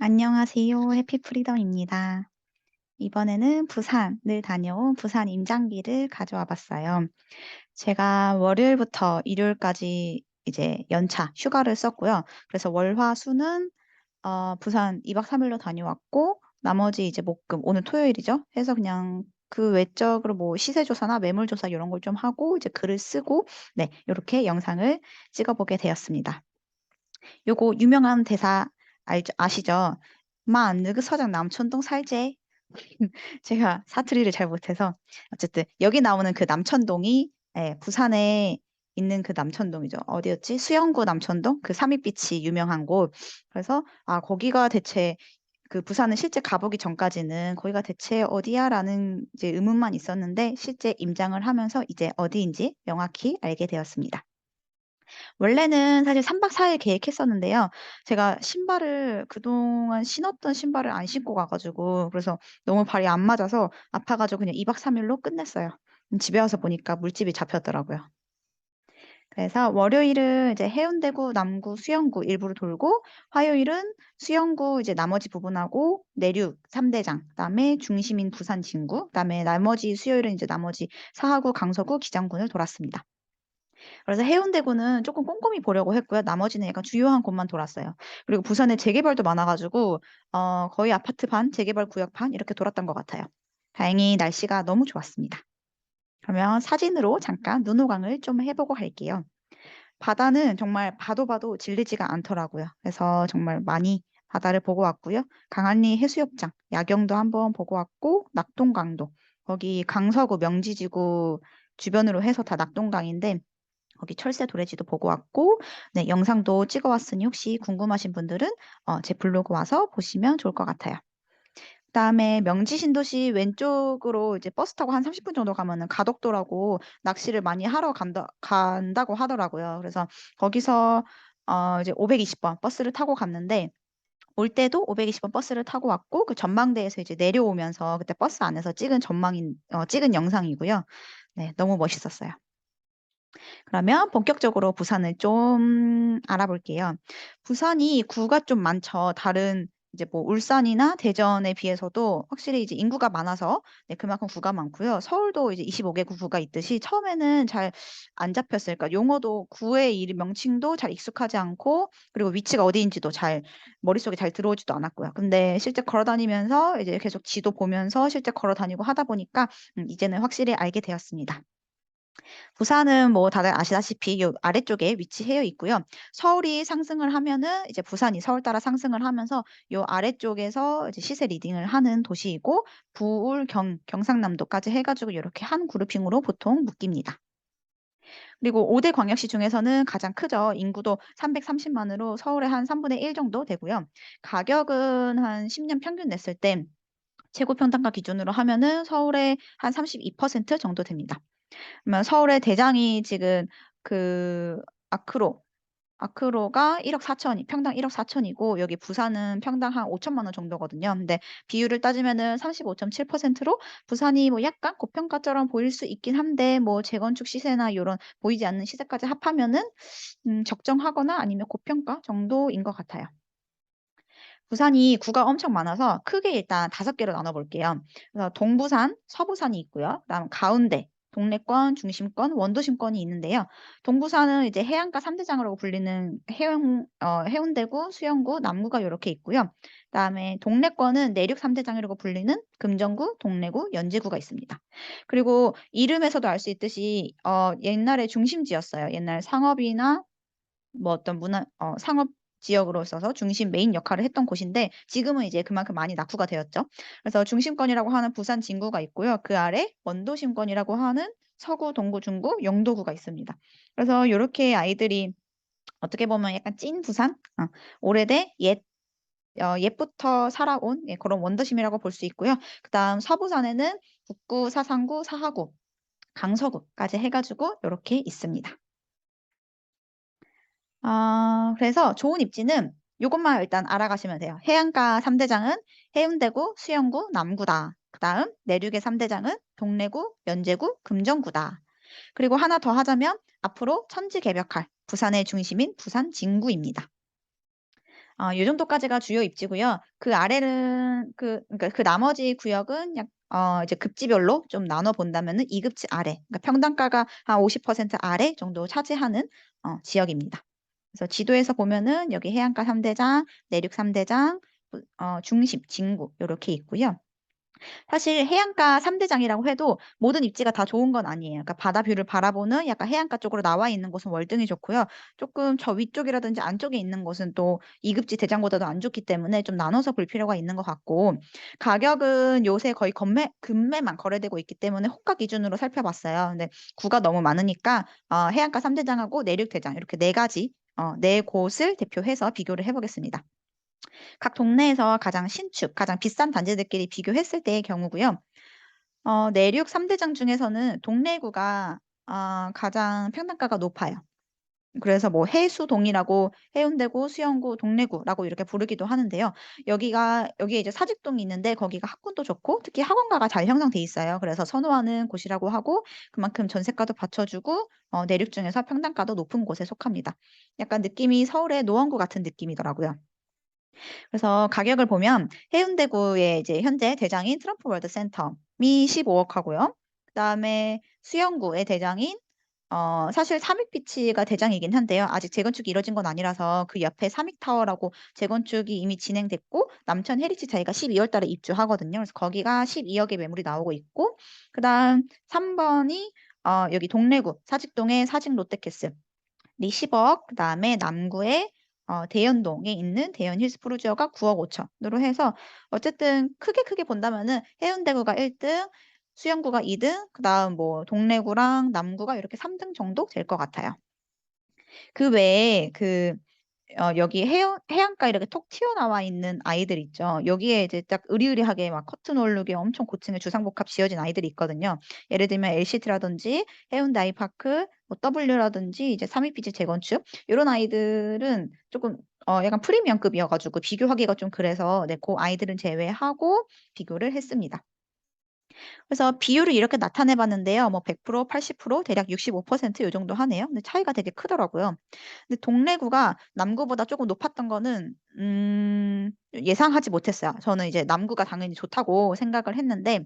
안녕하세요. 해피프리덤입니다. 이번에는 부산을 다녀온 부산 임장기를 가져와 봤어요. 제가 월요일부터 일요일까지 이제 연차 휴가를 썼고요. 그래서 월, 화, 수는 부산 2박 3일로 다녀왔고 나머지 이제 목, 금, 오늘 토요일이죠. 해서 그냥 그 외적으로 뭐 시세조사나 매물조사 이런 걸 좀 하고 이제 글을 쓰고 네, 이렇게 영상을 찍어보게 되었습니다. 요거 유명한 대사 아시죠? 마, 느그 서장 남천동 살제. 제가 사투리를 잘 못해서 어쨌든 여기 나오는 그 남천동이 부산에 있는 그 남천동이죠. 어디였지? 수영구 남천동? 그 삼익빛이 유명한 곳. 그래서 거기가 대체 그 부산은 실제 가보기 전까지는 거기가 대체 어디야라는 이제 의문만 있었는데 실제 임장을 하면서 이제 어디인지 명확히 알게 되었습니다. 원래는 사실 3박 4일 계획했었는데요. 제가 신발을 그동안 신었던 신발을 안 신고 가가지고 그래서 너무 발이 안 맞아서 아파가지고 그냥 2박 3일로 끝냈어요. 집에 와서 보니까 물집이 잡혔더라고요. 그래서 월요일은 이제 해운대구, 남구, 수영구 일부를 돌고 화요일은 수영구 이제 나머지 부분하고 내륙 3대장, 그다음에 중심인 부산 진구, 그다음에 나머지 수요일은 이제 나머지 사하구, 강서구, 기장군을 돌았습니다. 그래서 해운대구는 조금 꼼꼼히 보려고 했고요. 나머지는 약간 주요한 곳만 돌았어요. 그리고 부산에 재개발도 많아가지고 거의 아파트 반, 재개발 구역 반 이렇게 돌았던 것 같아요. 다행히 날씨가 너무 좋았습니다. 그러면 사진으로 잠깐 눈호강을 좀 해보고 갈게요. 바다는 정말 봐도 봐도 질리지가 않더라고요. 그래서 정말 많이 바다를 보고 왔고요. 강한리 해수욕장, 야경도 한번 보고 왔고, 낙동강도, 거기 강서구 명지지구 주변으로 해서 다 낙동강인데, 거기 철새 도래지도 보고 왔고, 네, 영상도 찍어 왔으니 혹시 궁금하신 분들은 제 블로그 와서 보시면 좋을 것 같아요. 그다음에 명지 신도시 왼쪽으로 이제 버스 타고 한 30분 정도 가면은 가덕도라고 낚시를 많이 하러 간다고 하더라고요. 그래서 거기서 이제 520번 버스를 타고 갔는데 올 때도 520번 버스를 타고 왔고 그 전망대에서 이제 내려오면서 그때 버스 안에서 찍은 영상이고요. 네, 너무 멋있었어요. 그러면 본격적으로 부산을 좀 알아볼게요. 부산이 구가 좀 많죠. 다른 이제 뭐 울산이나 대전에 비해서도 확실히 이제 인구가 많아서 네, 그만큼 구가 많고요. 서울도 이제 25개 구가 있듯이 처음에는 잘 안 잡혔어요. 그러니까 용어도 구의 이 명칭도 잘 익숙하지 않고 그리고 위치가 어디인지도 잘 머릿속에 잘 들어오지도 않았고요. 근데 실제 걸어 다니면서 이제 계속 지도 보면서 실제 걸어 다니고 하다 보니까 이제는 확실히 알게 되었습니다. 부산은 뭐 다들 아시다시피 요 아래쪽에 위치해 있고요. 서울이 상승을 하면은 이제 부산이 서울 따라 상승을 하면서 요 아래쪽에서 이제 시세 리딩을 하는 도시이고 부울 경상남도까지 해가지고 이렇게 한 그룹핑으로 보통 묶입니다. 그리고 5대 광역시 중에서는 가장 크죠. 인구도 330만으로 서울의 한 3분의 1 정도 되고요. 가격은 한 10년 평균 냈을 때 최고 평당가 기준으로 하면은 서울의 한 32% 정도 됩니다. 그러면 서울의 대장이 지금 그 아크로, 아크로가 1억 4천, 평당 1억 4천이고 여기 부산은 평당 한 5천만 원 정도거든요. 근데 비율을 따지면은 35.7%로 부산이 뭐 약간 고평가처럼 보일 수 있긴 한데 뭐 재건축 시세나 이런 보이지 않는 시세까지 합하면은 적정하거나 아니면 고평가 정도인 것 같아요. 부산이 구가 엄청 많아서 크게 일단 5개로 나눠볼게요. 그래서 동부산, 서부산이 있고요. 그다음 가운데, 동래권, 중심권, 원도심권이 있는데요. 동부산은 이제 해안가 3대장으로 불리는 해운대구, 수영구, 남구가 이렇게 있고요. 그다음에 동래권은 내륙 3대장이라고 불리는 금정구, 동래구, 연제구가 있습니다. 그리고 이름에서도 알 수 있듯이 옛날에 중심지였어요. 옛날 상업이나 뭐 어떤 상업 지역으로 있어서 중심 메인 역할을 했던 곳인데 지금은 이제 그만큼 많이 낙후가 되었죠. 그래서 중심권이라고 하는 부산 진구가 있고요. 그 아래 원도심권이라고 하는 서구, 동구, 중구, 영도구가 있습니다. 그래서 이렇게 아이들이 어떻게 보면 약간 찐 부산, 오래돼 옛부터 살아온 그런 원더심이라고 볼 수 있고요. 그다음 서부산에는 북구, 사상구, 사하구, 강서구까지 해가지고 이렇게 있습니다. 그래서 좋은 입지는 이것만 일단 알아가시면 돼요. 해안가 3대장은 해운대구, 수영구, 남구다. 그 다음 내륙의 3대장은 동래구, 연제구, 금정구다. 그리고 하나 더 하자면 앞으로 천지개벽할 부산의 중심인 부산 진구입니다. 요 정도까지가 주요 입지고요. 그 아래는 그러니까 그 나머지 구역은 이제 급지별로 좀 나눠 본다면은 2 급지 아래, 그러니까 평당가가 한 50% 아래 정도 차지하는 지역입니다. 그래서 지도에서 보면은 여기 해안가 3 대장, 내륙 3 대장, 중심, 진구 요렇게 있고요. 사실 해안가 3 대장이라고 해도 모든 입지가 다 좋은 건 아니에요. 그러니까 바다 뷰를 바라보는 약간 해안가 쪽으로 나와 있는 곳은 월등히 좋고요. 조금 저 위쪽이라든지 안쪽에 있는 곳은 또 2 급지 대장보다도 안 좋기 때문에 좀 나눠서 볼 필요가 있는 것 같고, 가격은 요새 거의 금매만 거래되고 있기 때문에 호가 기준으로 살펴봤어요. 근데 구가 너무 많으니까 해안가 3 대장하고 내륙 대장 이렇게 4 가지 4 곳을 대표해서 비교를 해 보겠습니다. 각 동네에서 가장 신축, 가장 비싼 단지들끼리 비교했을 때의 경우고요. 내륙 3 대장 중에서는 동래구가 가장 평당가가 높아요. 그래서 뭐 해수동이라고 해운대구, 수영구, 동래구라고 이렇게 부르기도 하는데요. 여기에 이제 사직동이 있는데 거기가 학군도 좋고 특히 학원가가 잘 형성돼 있어요. 그래서 선호하는 곳이라고 하고, 그만큼 전세가도 받쳐주고 내륙 중에서 평당가도 높은 곳에 속합니다. 약간 느낌이 서울의 노원구 같은 느낌이더라고요. 그래서 가격을 보면 해운대구의 이제 현재 대장인 트럼프 월드센텀이 15억 하고요. 그다음에 수영구의 대장인 사실 삼익비치가 대장이긴 한데요. 아직 재건축이 이뤄진 건 아니라서 그 옆에 삼익타워라고 재건축이 이미 진행됐고 남천 헤리지 자이가 12월 달에 입주하거든요. 그래서 거기가 12억의 매물이 나오고 있고, 그다음 3번이 여기 동래구 사직동의 사직 롯데캐슬 이 10억, 그다음에 남구의 대연동에 있는 대연 힐스푸르지오가 9억 5천으로 해서 어쨌든 크게 본다면은 해운대구가 1등, 수영구가 2등, 그다음 뭐 동래구랑 남구가 이렇게 3등 정도 될 것 같아요. 그 외에 여기 해안가 이렇게 톡 튀어나와 있는 아이들 있죠. 여기에 이제 딱 으리으리하게 막 커튼 올르게 엄청 고층의 주상복합 지어진 아이들이 있거든요. 예를 들면 LCT라든지 해운대 아이파크, 뭐 W라든지 이제 삼익비치 재건축 요런 아이들은 조금 약간 프리미엄급이어 가지고 비교하기가 좀 그래서 네 고 아이들은 제외하고 비교를 했습니다. 그래서 비율을 이렇게 나타내 봤는데요. 뭐 100%, 80% 대략 65%요 정도 하네요. 근데 차이가 되게 크더라고요. 근데 동래구가 남구보다 조금 높았던 거는 예상하지 못했어요. 저는 이제 남구가 당연히 좋다고 생각을 했는데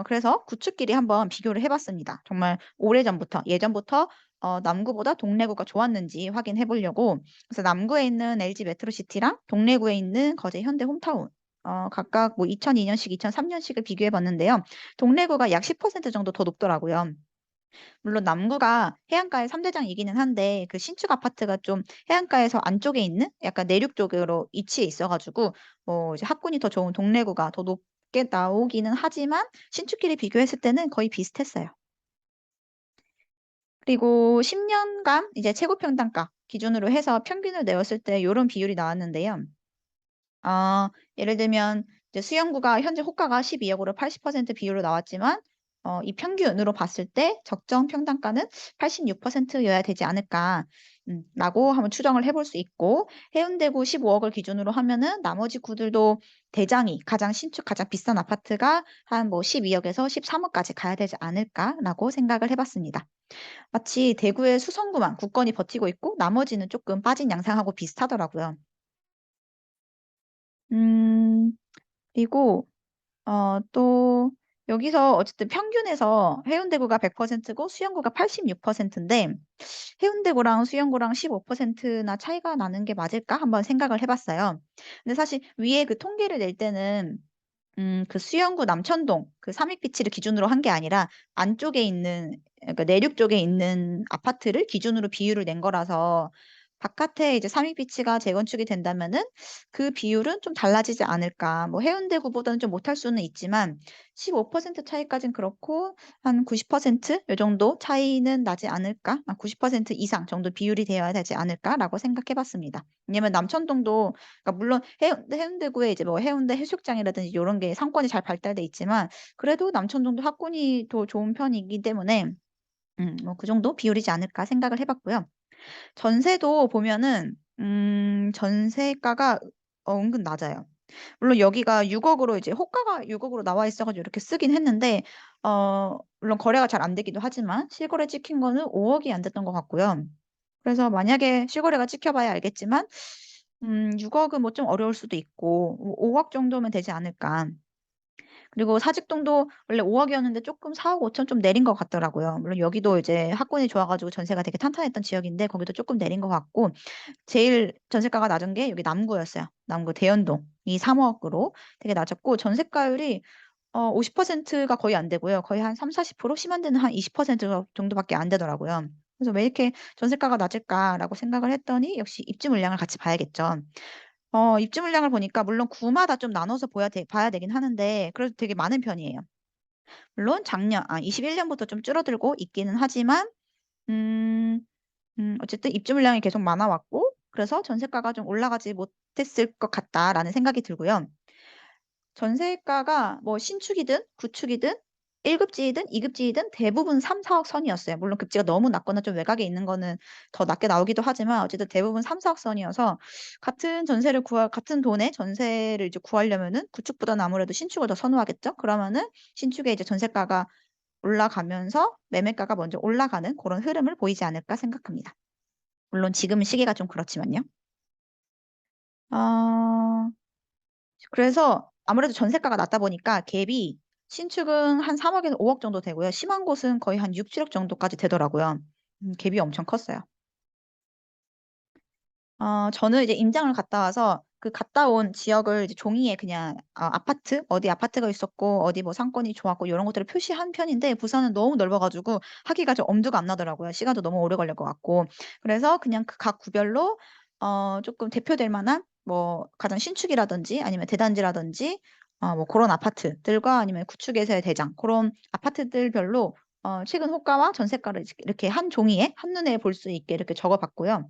그래서 구축끼리 한번 비교를 해 봤습니다. 정말 오래전부터 예전부터 남구보다 동래구가 좋았는지 확인해 보려고. 그래서 남구에 있는 LG 메트로시티랑 동래구에 있는 거제 현대 홈타운 각각 뭐 2002년식, 2003년식을 비교해 봤는데요. 동래구가 약 10% 정도 더 높더라고요. 물론 남구가 해안가의 3 대장이기는 한데 그 신축 아파트가 좀 해안가에서 안쪽에 있는 약간 내륙 쪽으로 위치해 있어 가지고 이제 학군이 더 좋은 동래구가 더 높게 나오기는 하지만 신축끼리 비교했을 때는 거의 비슷했어요. 그리고 10 년간 이제 최고 평당가 기준으로 해서 평균을 내었을 때 요런 비율이 나왔는데요. 예를 들면 이제 수영구가 현재 호가가 12억으로 80% 비율로 나왔지만 이 평균으로 봤을 때 적정 평당가는 86%여야 되지 않을까 라고 한번 추정을 해볼 수 있고, 해운대구 15억을 기준으로 하면은 나머지 구들도 대장이 가장 신축 가장 비싼 아파트가 한 뭐 12억에서 13억까지 가야 되지 않을까라고 생각을 해 봤습니다. 마치 대구의 수성구만 굳건히 버티고 있고 나머지는 조금 빠진 양상하고 비슷하더라고요. 음. 그리고 또 여기서 어쨌든 평균에서 해운대구가 100%고 수영구가 86%인데 '해운대구랑 수영구랑 15%나 차이가 나는 게 맞을까?' 한번 생각을 해 봤어요. 근데 사실 위에 그 통계를 낼 때는 그 수영구 남천동 그 삼익비치를 기준으로 한 게 아니라 안쪽에 있는, 그러니까 내륙 쪽에 있는 아파트를 기준으로 비율을 낸 거라서 바깥에 이제 삼익비치가 재건축이 된다면은 그 비율은 좀 달라지지 않을까. 뭐 해운대구보다는 좀 못할 수는 있지만 15% 차이까진 그렇고 한 90%요 정도 차이는 나지 않을까? 90% 이상 정도 비율이 되어야 되지 않을까라고 생각해 봤습니다. 왜냐면 남천동도, 그러니까 물론 해운대구에 이제 뭐 해운대 해수욕장이라든지 요런 게 상권이 잘 발달돼 있지만 그래도 남천동도 학군이 더 좋은 편이기 때문에 뭐 '그 정도 비율이지 않을까.' 생각을 해 봤고요. 전세도 보면은 전세가가 은근 낮아요. 물론 여기가 6억으로 이제 호가가 6억으로 나와 있어 가지고 이렇게 쓰긴 했는데 물론 거래가 잘 안 되기도 하지만 실거래 찍힌 거는 5억이 안 됐던 것 같고요. 그래서 만약에 실거래가 찍혀 봐야 알겠지만 6억은 뭐 좀 어려울 수도 있고 5억 정도면 되지 않을까. 그리고 사직동도 원래 5억이었는데 조금 4억 5천 좀 내린 것 같더라고요. 물론 여기도 이제 학군이 좋아가지고 전세가 되게 탄탄했던 지역인데 거기도 조금 내린 것 같고 제일 전세가가 낮은 게 여기 남구였어요. 남구 대연동 이 3억으로 되게 낮았고 전세가율이 50%가 거의 안 되고요. 거의 한 3, 40% 심한 데는 한 20% 정도밖에 안 되더라고요. 그래서 왜 이렇게 전세가가 낮을까라고 생각을 했더니 역시 입주 물량을 같이 봐야겠죠. 입주 물량을 보니까 물론 구마다 좀 나눠서 봐야 되긴 하는데 그래도 되게 많은 편이에요. 물론 21년부터 좀 줄어들고 있기는 하지만 음, 어쨌든 입주 물량이 계속 많아왔고 그래서 전세가가 좀 올라가지 못했을 것 같다라는 생각이 들고요. 전세가가 뭐 신축이든 구축이든 1급지이든 2급지이든 대부분 3, 4억 선이었어요. 물론 급지가 너무 낮거나 좀 외곽에 있는 거는 더 낮게 나오기도 하지만 어쨌든 대부분 3, 4억 선이어서 같은 돈에 전세를 이제 구하려면은 구축보다는 아무래도 신축을 더 선호하겠죠. 그러면은 신축에 이제 전세가가 올라가면서 매매가가 먼저 올라가는 그런 흐름을 보이지 않을까 생각합니다. 물론 지금 시기가 좀 그렇지만요. 어, 그래서 아무래도 전세가가 낮다 보니까 갭이 신축은 한 3억에서 5억 정도 되고요. 심한 곳은 거의 한 6, 7억 정도까지 되더라고요. 갭이 엄청 컸어요. 저는 이제 임장을 갔다 와서 그 갔다 온 지역을 이제 종이에 그냥 아파트, 어디 아파트가 있었고, 어디 뭐 상권이 좋았고, 이런 것들을 표시한 편인데, 부산은 너무 넓어가지고 하기가 좀 엄두가 안 나더라고요. 시간도 너무 오래 걸릴 것 같고. 그래서 그냥 그 각 구별로 조금 대표될 만한 뭐 가장 신축이라든지 아니면 대단지라든지 뭐 그런 아파트들과 아니면 구축에서의 대장, 그런 아파트들별로 최근 호가와 전세가를 이렇게 한 종이에 한눈에 볼 수 있게 이렇게 적어봤고요.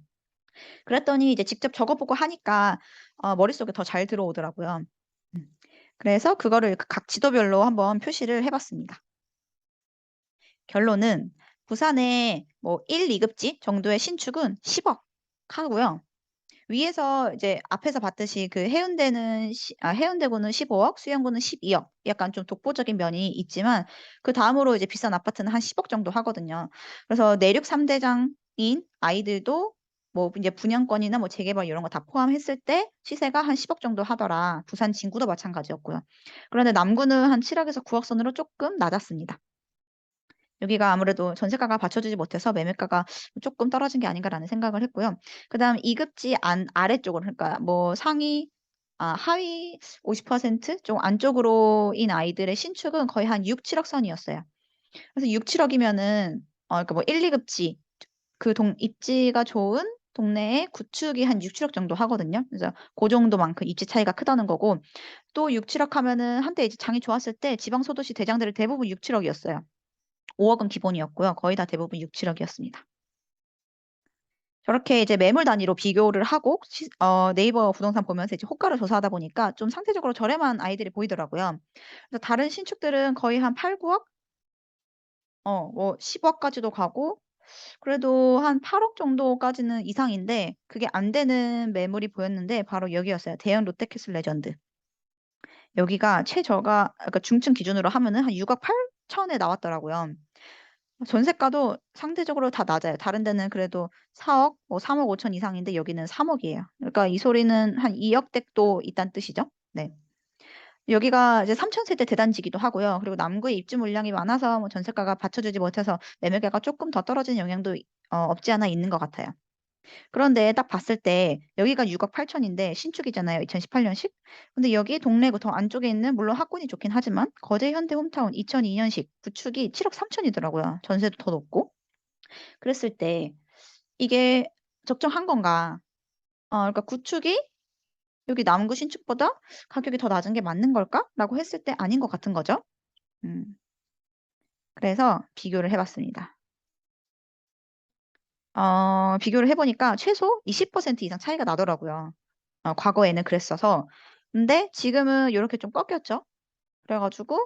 그랬더니 이제 직접 적어보고 하니까 머릿속에 더 잘 들어오더라고요. 음. 그래서 그거를 각 지도별로 한번 표시를 해봤습니다. 결론은 부산의 뭐 1, 2급지 정도의 신축은 10억 하고요. 위에서 이제 앞에서 봤듯이 그 해운대구는 15억, 수영구는 12억. 약간 좀 독보적인 면이 있지만 그 다음으로 이제 비싼 아파트는 한 10억 정도 하거든요. 그래서 내륙 3대장인 아이들도 뭐 이제 분양권이나 뭐 재개발 이런 거 다 포함했을 때 시세가 한 10억 정도 하더라. 부산 진구도 마찬가지였고요. 그런데 남구는 한 7억에서 9억 선으로 조금 낮았습니다. 여기가 아무래도 전세가가 받쳐주지 못해서 매매가가 조금 떨어진 게 아닌가라는 생각을 했고요. 그다음 2급지 아래쪽으로 그러니까 뭐 하위 50%좀 안쪽으로인 아이들의 신축은 거의 한 6, 7억 선이었어요. 그래서 6, 7억이면은 그러니까 뭐 1, 2급지 입지가 좋은 동네에 구축이 한 6, 7억 정도 하거든요. 그래서 그 정도만큼 입지 차이가 크다는 거고 또 6, 7억 하면은 한때 이제 장이 좋았을 때 지방 소도시 대장들이 대부분 6, 7억이었어요. 5억은 기본이었고요. 거의 다 대부분 6, 7억이었습니다. 저렇게 이제 매물 단위로 비교를 하고 네이버 부동산 보면서 이제 호가를 조사하다 보니까 좀 상대적으로 저렴한 아이들이 보이더라고요. 그래서 다른 신축들은 거의 한 8, 9억, 뭐 10억까지도 가고 그래도 한 8억 정도까지는 이상인데 그게 안 되는 매물이 보였는데 바로 여기였어요. 대형 롯데캐슬 레전드. 여기가 그러니까 중층 기준으로 하면은 한 6억 8천에 나왔더라고요. 전세가도 상대적으로 다 낮아요. 다른 데는 그래도 4억, 뭐 3억 5천 이상인데 여기는 3억이에요. 그러니까 이 소리는 한 2억 댁도 있다는 뜻이죠. 네. 여기가 이제 3천 세대 대단지기도 하고요. 그리고 남구에 입주 물량이 많아서 뭐 전세가가 받쳐주지 못해서 매매가가 조금 더 떨어지는 영향도 없지 않아 있는 것 같아요. 그런데 딱 봤을 때 여기가 6억 8천인데 신축이잖아요. 2018년식. 근데 여기 동래구 더 안쪽에 있는 물론 학군이 좋긴 하지만 거제 현대 홈타운 2002년식 구축이 7억 3천이더라고요. 전세도 더 높고. 그랬을 때 이게 적정한 건가? 그러니까 구축이 여기 남구 신축보다 가격이 더 낮은 게 맞는 걸까? 라고 했을 때 아닌 것 같은 거죠. 음, 그래서 비교를 해봤습니다. 비교를 해보니까 최소 20% 이상 차이가 나더라고요. 과거에는 그랬어서. 근데 지금은 이렇게 좀 꺾였죠. 그래가지고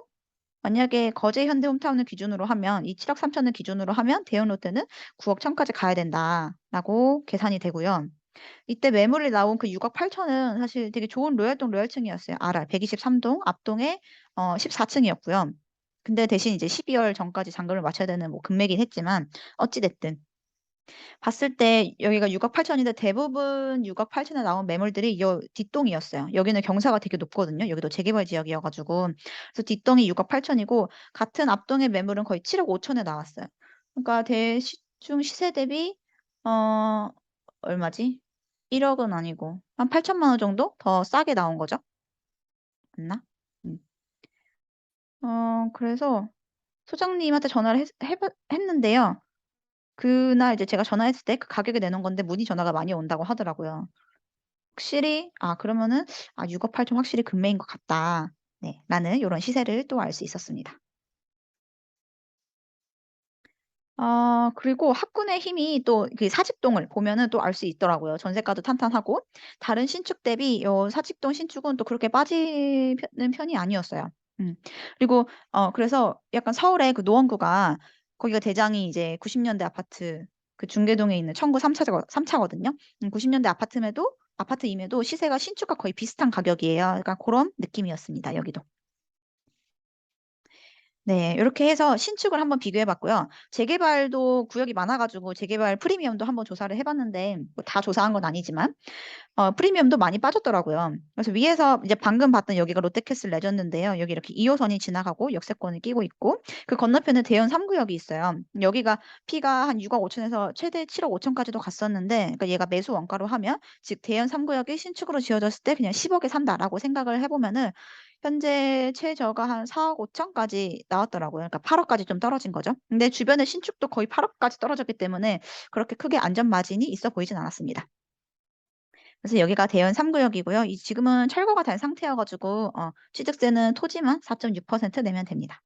만약에 거제 현대 홈타운을 기준으로 하면 이 7억 3천을 기준으로 하면 대형 롯데는 9억 1천까지 가야 된다라고 계산이 되고요. 이때 매물이 나온 그 6억 8천은 사실 되게 좋은 로얄동 로얄층이었어요. 알아. 123동 앞동에 14층이었고요. 근데 대신 이제 12월 전까지 잔금을 맞춰야 되는 뭐 금매긴 했지만 어찌 됐든 봤을 때 여기가 6억 8천 인데 대부분 6억 8천에 나온 매물들이 요 뒷동이었어요. 여기는 경사가 되게 높거든요. 여기도 재개발 지역이어 가지고. 그래서 뒷동이 6억 8천이고 같은 앞동의 매물은 거의 7억 5천에 나왔어요. 그러니까 대충 시세 대비 어 얼마지? 1억은 아니고 한 8천만 원 정도 더 싸게 나온 거죠. 맞나? 음. 그래서 소장님한테 전화를 했는데요. 그날 이제 제가 전화했을 때 그 가격에 내놓은 건데 문의 전화가 많이 온다고 하더라고요. 확실히 그러면은 6억 8천 확실히 금매인 것 같다. 네. 라는 요런 시세를 또 알 수 있었습니다. 그리고 합군의 힘이 또 그 사직동을 보면은 또 알 수 있더라고요. 전세가도 탄탄하고 다른 신축 대비 요 사직동 신축은 또 그렇게 빠지는 편이 아니었어요. 음. 그리고 그래서 약간 서울의 그 노원구가 거기가 대장이 이제 90 년대 아파트 그 중계동에 있는 청구 3 차거든요. 90 년대 아파트임에도 시세가 신축과 거의 비슷한 가격이에요. 그러니까 고런 느낌이었습니다, 여기도. 네. 요렇게 해서 신축을 한번 비교해 봤고요. 재개발도 구역이 많아 가지고 재개발 프리미엄도 한번 조사를 해 봤는데 뭐 다 조사한 건 아니지만 프리미엄도 많이 빠졌더라고요. 그래서 위에서 이제 방금 봤던 여기가 롯데캐슬 레전드인데요. 여기 이렇게 2 호선이 지나가고 역세권을 끼고 있고 그 건너편에 대연 3 구역이 있어요. 여기가 피가 한 6억 5천 에서 최대 7억 5천 까지도 갔었는데 그러니까 얘가 매수 원가로 하면 즉 대연 3 구역이 신축으로 지어졌을 때 그냥 10억에 산다라고 생각을 해 보면은 현재 최저가 한 4억 5천 까지 나왔더라고요. 그러니까 8억 까지 좀 떨어진 거죠. 근데 주변에 신축도 거의 8억 까지 떨어졌기 때문에 그렇게 크게 안전 마진이 있어 보이진 않았습니다. 그래서 여기가 대연 3 구역이고요. 이 지금은 철거가 된 상태여 가지고 취득세는 토지만 4.6% 내면 됩니다.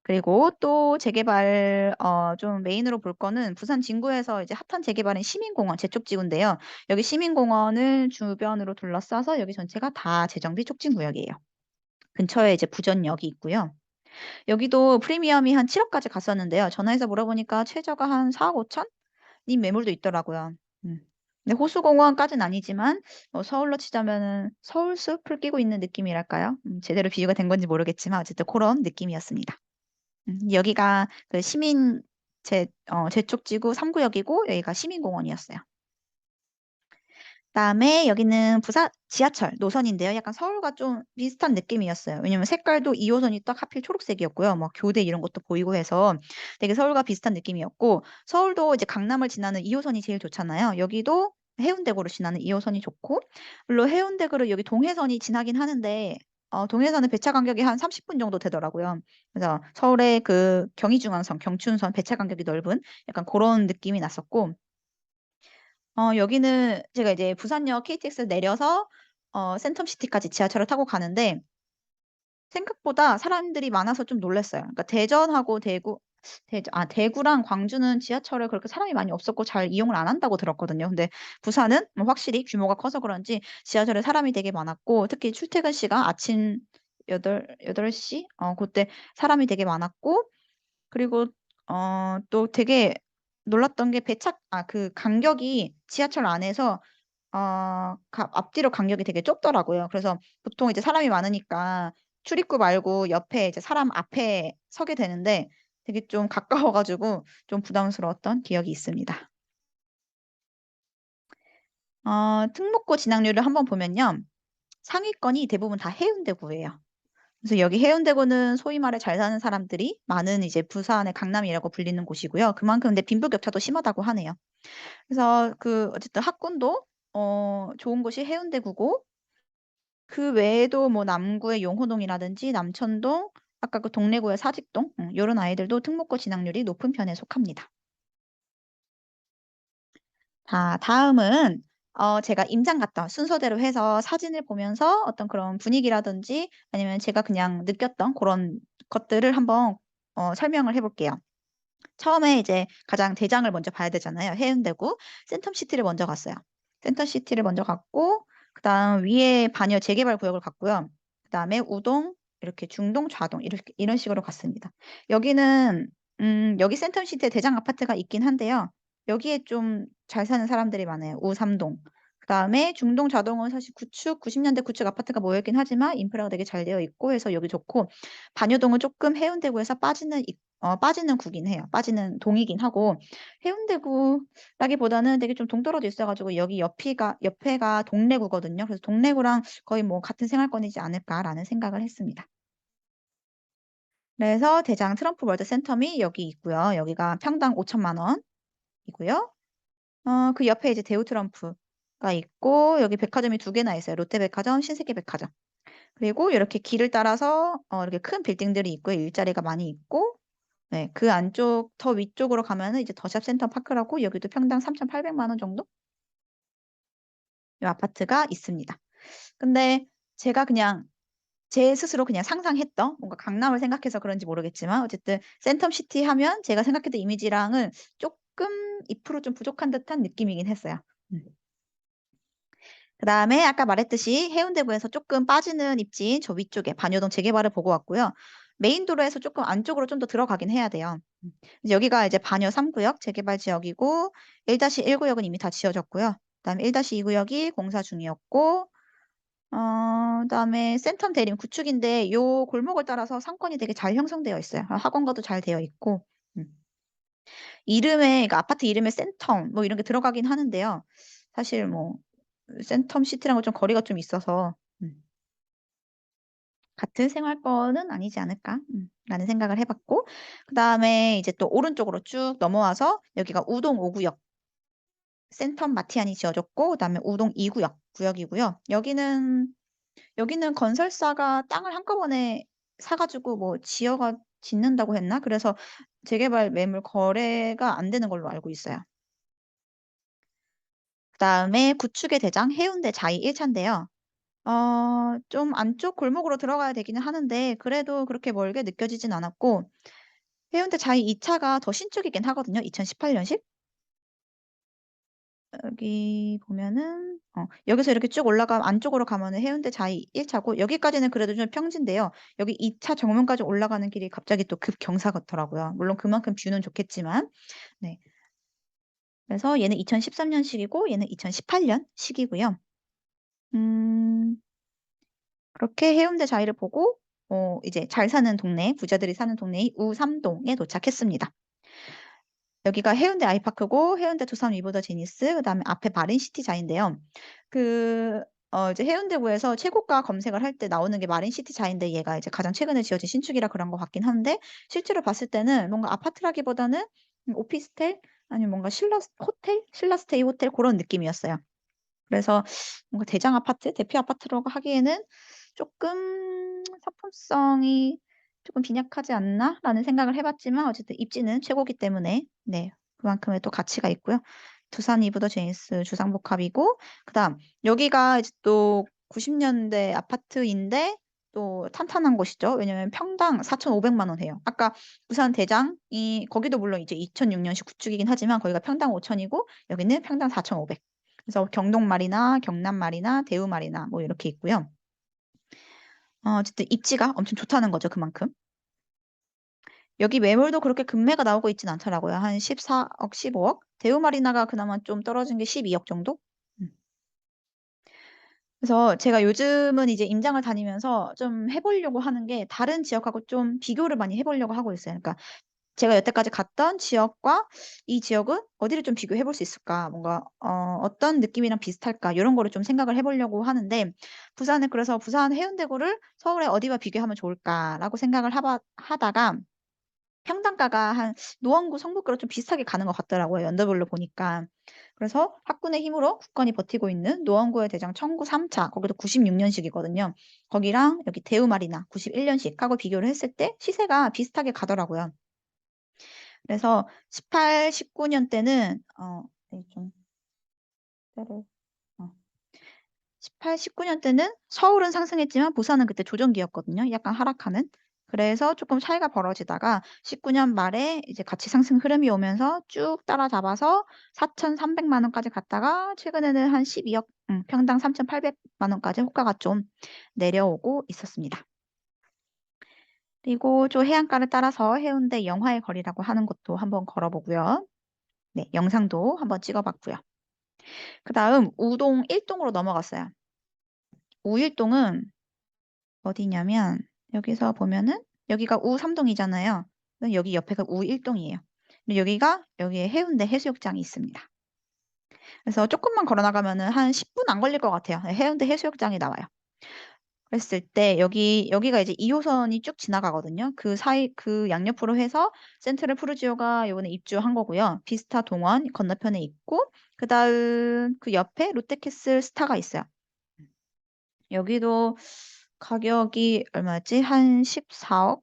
그리고 또 재개발 좀 메인으로 볼 거는 부산 진구에서 이제 핫한 재개발인 시민공원 제촉지구인데요. 여기 시민공원을 주변으로 둘러싸서 여기 전체가 다 재정비 촉진 구역이에요. 근처에 이제 부전역이 있고요. 여기도 프리미엄이 한 7억 까지 갔었는데요. 전화해서 물어보니까 최저가 한 4억 5천 님 매물도 있더라고요. 음. 근데 호수공원까진 아니지만 서울로 치자면은 서울숲을 끼고 있는 느낌이랄까요? 제대로 비유가 된 건지 모르겠지만 어쨌든 고런 느낌이었습니다. 여기가 그 시민 제촉지구 3 구역이고 여기가 시민공원이었어요. 그다음에 여기는 부산 지하철 노선인데요. 약간 서울과 좀 비슷한 느낌이었어요. 왜냐면 색깔도 2 호선이 딱 하필 초록색이었고요. 뭐 교대 이런 것도 보이고 해서 되게 서울과 비슷한 느낌이었고 서울도 이제 강남을 지나는 2 호선이 제일 좋잖아요. 여기도 해운대구로 지나는 2 호선이 좋고 물론 해운대구로 여기 동해선이 지나긴 하는데 동해선은 배차 간격이 한 30분 정도 되더라고요. 그래서 서울의 그 경의중앙선, 경춘선 배차 간격이 넓은 약간 고런 느낌이 났었고 여기는 제가 이제 부산역 KTX를 내려서 센텀시티까지 지하철을 타고 가는데 생각보다 사람들이 많아서 좀 놀랐어요. 그러니까 대전하고 대구랑 광주는 지하철에 그렇게 사람이 많이 없었고 잘 이용을 안 한다고 들었거든요. 근데 부산은 뭐 확실히 규모가 커서 그런지 지하철에 사람이 되게 많았고 특히 출퇴근 시간 아침 8시 고때 사람이 되게 많았고 그리고 또 되게 놀랐던 게 그 간격이 지하철 안에서 앞뒤로 간격이 되게 좁더라고요. 그래서 보통 이제 사람이 많으니까 출입구 말고 옆에 이제 사람 앞에 서게 되는데 되게 좀 가까워 가지고 좀 부담스러웠던 기억이 있습니다. 특목고 진학률을 한번 보면요. 상위권이 대부분 다 해운대구예요. 그래서 여기 해운대구는 소위 말해 잘 사는 사람들이 많은 이제 부산의 강남이라고 불리는 곳이고요. 그만큼 근데 빈부격차도 심하다고 하네요. 그래서 그 어쨌든 학군도 좋은 곳이 해운대구고 그 외에도 뭐 남구의 용호동이라든지 남천동 아까 그 동래구의 사직동 요런 아이들도 특목고 진학률이 높은 편에 속합니다. 자 다음은 제가 임장 갔던 순서대로 해서 사진을 보면서 어떤 그런 분위기라든지 아니면 제가 그냥 느꼈던 고런 것들을 한번 설명을 해 볼게요. 처음에 이제 가장 대장을 먼저 봐야 되잖아요. 해운대구 센텀시티를 먼저 갔어요. 센텀시티를 먼저 갔고 그다음 위에 반여 재개발 구역을 갔고요. 그다음에 우동, 이렇게 중동, 좌동 이렇게 이런 식으로 갔습니다. 여기는 여기 센텀시티에 대장 아파트가 있긴 한데요. 여기에 좀 잘 사는 사람들이 많아요. 우삼동. 그다음에 중동 자동은 사실 구축 90 년대 구축 아파트가 모여 있긴 하지만 인프라가 되게 잘 되어 있고 해서 여기 좋고, 반여동은 쪼끔 해운대구에서 빠지는 구긴 해요. 빠지는 동이긴 하고, 해운대구라기보다는 되게 좀 동떨어져 있어 가지고 여기 옆에가 동래구거든요. 그래서 동래구랑 거의 뭐 같은 생활권이지 않을까라는 생각을 했습니다. 그래서 대장 트럼프 월드 센텀이 여기 있고요. 여기가 평당 5천만 원이고요. 그 옆에 이제 대우 트럼프가 있고, 여기 백화점이 2개나 있어요. 롯데백화점, 신세계백화점. 그리고 요렇게 길을 따라서 이렇게 큰 빌딩들이 있고요. 일자리가 많이 있고, 네, 그 안쪽 더 위쪽으로 가면은 이제 더샵 센터파크라고 여기도 평당 3,800만 원 정도 요 아파트가 있습니다. 근데 제가 그냥 제 스스로 그냥 상상했던, 뭔가 강남을 생각해서 그런지 모르겠지만 어쨌든 센텀시티 하면 제가 생각했던 이미지랑은 쪼끔 2% 좀 부족한 듯한 느낌이긴 했어요. 음. 그다음에 아까 말했듯이 해운대구에서 쪼끔 빠지는 입지인 저 위쪽에 반여동 재개발을 보고 왔고요. 메인 도로에서 쪼끔 안쪽으로 좀 더 들어가긴 해야 돼요. 이제 여기가 이제 반여 3 구역 재개발 지역이고, 1-1 구역은 이미 다 지어졌고요. 그다음에 1-2 구역이 공사 중이었고, 그다음에 센텀 대림 구축인데 요 골목을 따라서 상권이 되게 잘 형성되어 있어요. 학원가도 잘 되어 있고. 음. 이름에, 그러니까 아파트 이름에 센텀 뭐 이런 게 들어가긴 하는데요. 사실 뭐 센텀시티랑은 좀 거리가 좀 있어서 같은 생활권은 아니지 않을까 라는 생각을 해 봤고, 그다음에 이제 또 오른쪽으로 쭉 넘어와서 여기가 우동 5 구역 센텀 마티안이 지어졌고, 그다음에 우동 2 구역이고요. 여기는 건설사가 땅을 한꺼번에 사 가지고 뭐 짓는다고 했나? 그래서 재개발 매물 거래가 안 되는 걸로 알고 있어요. 그다음에 구축의 대장 해운대 자이 1 차인데요. 좀 안쪽 골목으로 들어가야 되기는 하는데 그래도 그렇게 멀게 느껴지진 않았고, 해운대 자이 2 차가 더 신축이긴 하거든요. 2018 년식. 여기 보면은 여기서 이렇게 쭉 올라가면 안쪽으로 가면은 해운대 자이 1 차고, 여기까지는 그래도 좀 평지인데요. 여기 2차 정문까지 올라가는 길이 갑자기 또 급경사 같더라고요. 물론 그만큼 뷰는 좋겠지만. 네. 그래서 얘는 2013 년식이고 얘는 2018 년식이고요. 음 그렇게 해운대 자이를 보고 이제 잘 사는 동네, 부자들이 사는 동네인 우삼동에 도착했습니다. 여기가 해운대 아이파크고 해운대 두산 위보더 제니스, 그다음에 앞에 마린시티 자이인데요. 그 이제 해운대구에서 최고가 검색을 할 때 나오는 게 마린시티 자이인데, 얘가 이제 가장 최근에 지어진 신축이라 그런 것 같긴 한데, 실제로 봤을 때는 뭔가 아파트라기보다는 오피스텔 아니면 뭔가 신라스테이 호텔 고런 느낌이었어요. 그래서 뭔가 대장 아파트, 대표 아파트라고 하기에는 쪼끔 '상품성이 쪼끔 빈약하지 않나?'라는 생각을 해 봤지만 어쨌든 입지는 최고기 때문에 네, 그만큼의 또 가치가 있고요. 두산 이브더 제니스 주상복합이고, 그다음 여기가 이제 또 90 년대 아파트인데 또 탄탄한 곳이죠. 왜냐면 평당 4,500만 원 해요. 아까 부산 대장이 거기도 물론 이제 2006 년식 구축이긴 하지만 거기가 평당 5,000 이고 여기는 평당 4,500. 그래서 경동말이나 경남말이나 대우말이나 뭐 이렇게 있고요. 어쨌든 입지가 엄청 좋다는 거죠, 그만큼. 여기 매물도 그렇게 급매가 나오고 있진 않더라고요. 한 14억, 15억. 대우마리나가 그나마 좀 떨어진 게 12억 정도? 음. 그래서 제가 요즘은 이제 임장을 다니면서 좀 해 보려고 하는 게 다른 지역하고 좀 비교를 많이 해 보려고 하고 있어요. 그러니까 제가 여태까지 갔던 지역과 이 지역은 어디를 좀 비교해 볼 수 있을까? 뭔가 '어떤 느낌이랑 비슷할까?' 요런 거를 좀 생각을 해 보려고 하는데, 그래서 '부산 해운대구를 서울의 어디와 비교하면 좋을까?'라고 생각을 하다가 평당가가 한 노원구, 성북구랑 좀 비슷하게 가는 것 같더라고요, 연도별로 보니까. 그래서 학군의 힘으로 굳건히 버티고 있는 노원구의 대장 청구 3 차, 거기도 96 년식이거든요. 거기랑 여기 대우마리나 91 년식하고 비교를 했을 때 시세가 비슷하게 가더라고요. 그래서 18-19년 때는 네, 좀 때를 어 18-19년 때는 서울은 상승했지만 부산은 그때 조정기였거든요, 약간 하락하는. 그래서 쪼끔 차이가 벌어지다가 19년 말에 이제 같이 상승 흐름이 오면서 쭉 따라잡아서 4,300만 원까지 갔다가 최근에는 한 12억, 평당 3,800만 원까지 호가가 좀 내려오고 있었습니다. 그리고 좀 해안가를 따라서 해운대 영화의 거리라고 하는 곳도 한번 걸어 보고요. 네, 영상도 한번 찍어 봤고요. 그다음 우동 1동으로 넘어갔어요. 우1동은 어디냐면 여기서 보면은 여기가 우3동이잖아요. 여기 옆에가 우1동이에요. 여기가 여기에 해운대 해수욕장이 있습니다. 그래서 조금만 걸어 나가면은 한 10분 안 걸릴 것 같아요. 해운대 해수욕장이 나와요. 그랬을 때 여기가 이제 2호선이 쭉 지나가거든요. 그 사이 그 양옆으로 해서 센트럴 푸르지오가 요번에 입주한 거고요. 비스타 동원 건너편에 있고 그다음 그 옆에 롯데캐슬 스타가 있어요. 여기도 가격이 얼마였지? 한 14억,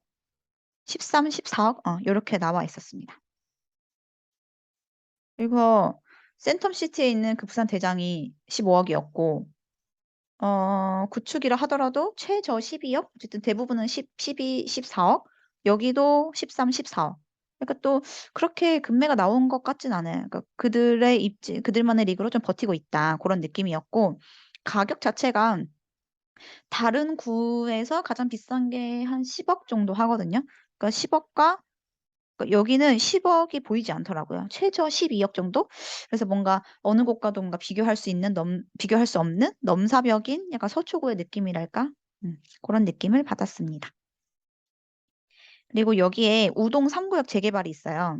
13, 14억 요렇게 나와 있었습니다. 그리고 센텀시티에 있는 그 부산 대장이 15억이었고 구축이라 하더라도 최저 12억, 어쨌든 대부분은 12, 14억, 여기도 13, 14억. 그러니까 또 그렇게 금매가 나온 것 같진 않아요. 그러니까 그들만의 리그로 좀 버티고 있다. 그런 느낌이었고, 가격 자체가 다른 구에서 가장 비싼 게 한 10억 정도 하거든요. 그러니까 10억과 여기는 10억이 보이지 않더라고요. 최저 12억 정도? 그래서 뭔가 어느 곳과도 뭔가 비교할 수 없는 넘사벽인 약간 서초구의 느낌이랄까? 그런 느낌을 받았습니다. 그리고 여기에 우동 3구역 재개발이 있어요.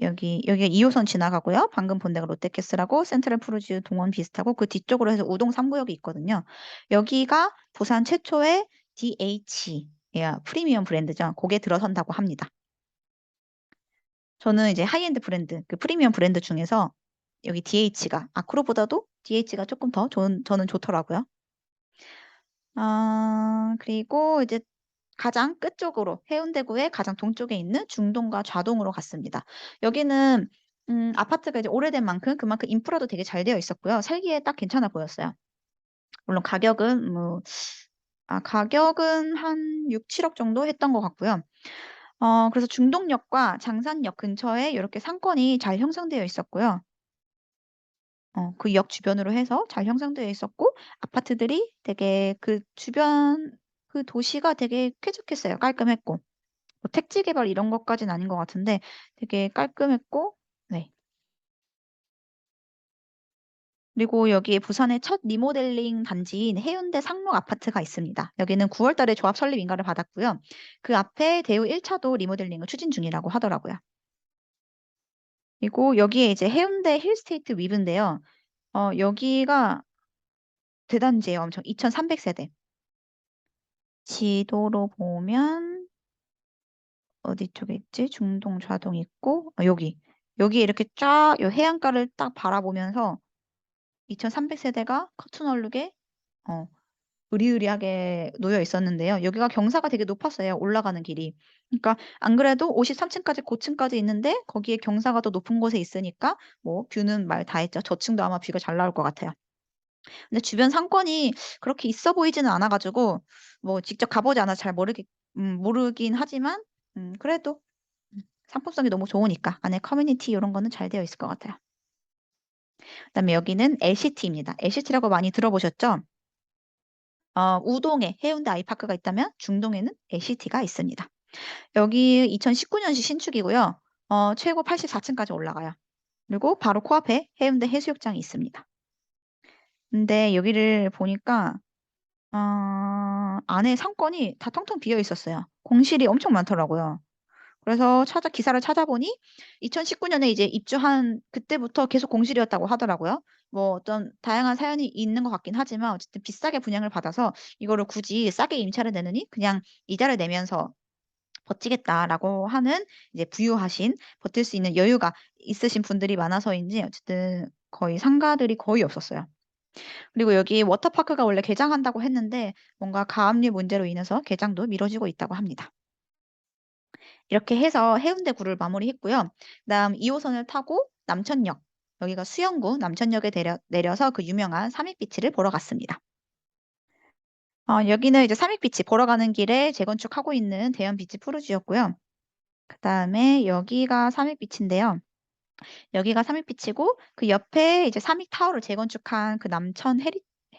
여기가 2호선 지나가고요. 방금 본 데가 롯데캐슬하고 센트럴 푸르지오 동원 비슷하고 그 뒤쪽으로 해서 우동 3구역이 있거든요. 여기가 부산 최초의 DH, 프리미엄 브랜드죠. 거기에 들어선다고 합니다. 저는 이제 하이엔드 브랜드, 그 프리미엄 브랜드 중에서 여기 DH가, 아크로보다도 DH가 조금 더 저는 좋더라고요. 그리고 이제 가장 끝쪽으로 해운대구의 가장 동쪽에 있는 중동과 좌동으로 갔습니다. 여기는 아파트가 이제 오래된 만큼 그만큼 인프라도 되게 잘 되어 있었고요. 살기에 딱 괜찮아 보였어요. 물론 가격은 한 6, 7억 정도 했던 것 같고요. 그래서 중동역과 장산역 근처에 이렇게 상권이 잘 형성되어 있었고요. 그 역 주변으로 해서 잘 형성되어 있었고, 아파트들이 되게 그 주변 그 도시가 되게 쾌적했어요. 깔끔했고. 뭐 택지 개발 이런 것까지는 아닌 것 같은데 되게 깔끔했고, 네. 그리고 여기에 부산의 첫 리모델링 단지인 해운대 상록 아파트가 있습니다. 여기는 9월 달에 조합 설립 인가를 받았고요. 그 앞에 대우 1차도 리모델링을 추진 중이라고 하더라고요. 그리고 여기에 이제 해운대 힐스테이트 위브인데요. 여기가 대단지예요. 엄청 2,300세대. 지도로 보면 어디 쪽에 있지? 중동, 좌동 있고 여기 이렇게 쫙 요 해안가를 딱 바라보면서 2,300세대가 커튼 얼룩에 어, 으리으리하게 놓여 있었는데요. 여기가 경사가 되게 높았어요. 올라가는 길이. 그러니까 안 그래도 53층까지 고층까지 있는데 거기에 경사가 더 높은 곳에 있으니까 뭐 뷰는 말 다 했죠. 저층도 아마 뷰가 잘 나올 것 같아요. 근데 주변 상권이 그렇게 있어 보이지는 않아가지고 뭐 직접 가보지 않아서 잘 모르긴 하지만 그래도 상품성이 너무 좋으니까 안에 커뮤니티 이런 거는 잘 되어 있을 것 같아요. 그다음에 여기는 LCT입니다. LCT라고 많이 들어보셨죠? 우동에 해운대 아이파크가 있다면 중동에는 LCT가 있습니다. 여기 2019년식 신축이고요. 최고 84층까지 올라가요. 그리고 바로 코앞에 해운대 해수욕장이 있습니다. 근데 여기를 보니까 안에 상권이 다 텅텅 비어 있었어요. 공실이 엄청 많더라고요. 그래서 기사를 찾아보니 2019년에 이제 입주한 그때부터 계속 공실이었다고 하더라고요. 뭐 어떤 다양한 사연이 있는 것 같긴 하지만 어쨌든 비싸게 분양을 받아서 이거를 굳이 싸게 임차를 내느니 그냥 이자를 내면서 버티겠다라고 하는 이제 부유하신 버틸 수 있는 여유가 있으신 분들이 많아서인지 어쨌든 거의 상가들이 거의 없었어요. 그리고 여기 워터파크가 원래 개장한다고 했는데 뭔가 가압류 문제로 인해서 개장도 미뤄지고 있다고 합니다. 이렇게 해서 해운대구를 마무리했고요. 그다음 2호선을 타고 남천역, 여기가 수영구 남천역에 내려서 그 유명한 삼익비치를 보러 갔습니다. 여기는 이제 삼익비치 보러 가는 길에 재건축하고 있는 대연 비치 푸르지였고요. 그다음에 여기가 삼익비치인데요. 여기가 삼익비치고 그 옆에 이제 삼익타워를 재건축한 그 남천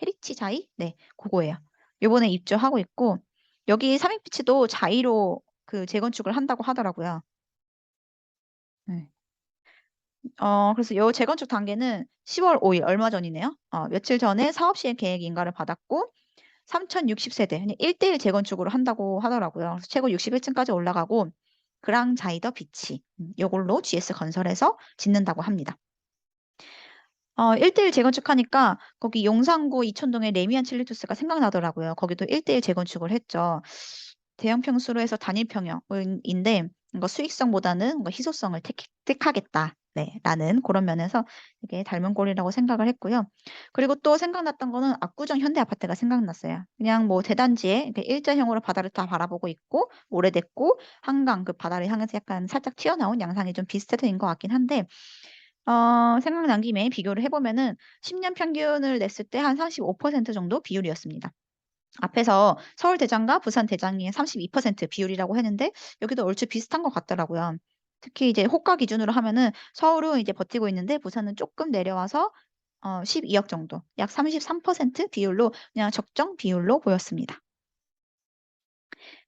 헤리치자이? 네, 그거예요. 요번에 입주하고 있고 여기 삼익비치도 자이로 그 재건축을 한다고 하더라고요. 네. 그래서 요 재건축 단계는 10월 5일 얼마 전이네요. 며칠 전에 사업 시행 계획 인가를 받았고 3,060 세대 그냥 1대1 재건축으로 한다고 하더라고요. 그래서 최고 61 층까지 올라가고 그랑자이더 비치 요걸로 GS 건설에서 짓는다고 합니다. 1대1 재건축하니까 거기 용산구 이촌동의 레미안 칠리투스가 생각나더라고요. 거기도 1대1 재건축을 했죠. 대형 평수로 해서 단일 평형 인데 뭔가 수익성보다는 뭔가 희소성을 택하겠다. 네, 라는 고런 면에서 되게 닮은 꼴이라고 생각을 했고요. 그리고 또 생각났던 거는 압구정 현대아파트가 생각났어요. 그냥 뭐 대단지에 이렇게 일자형으로 바다를 다 바라보고 있고 오래됐고 한강 그 바다를 향해서 약간 살짝 튀어나온 양상이 좀 비슷해진 것 같긴 한데 생각난 김에 비교를 해 보면은 10년 평균을 냈을 때 한 35% 정도 비율이었습니다. 앞에서 서울 대장과 부산 대장이 32% 비율이라고 했는데 여기도 얼추 비슷한 것 같더라고요. 특히 이제 호가 기준으로 하면은 서울은 이제 버티고 있는데 부산은 쪼끔 내려와서 12억 정도 약 33% 비율로 그냥 적정 비율로 보였습니다.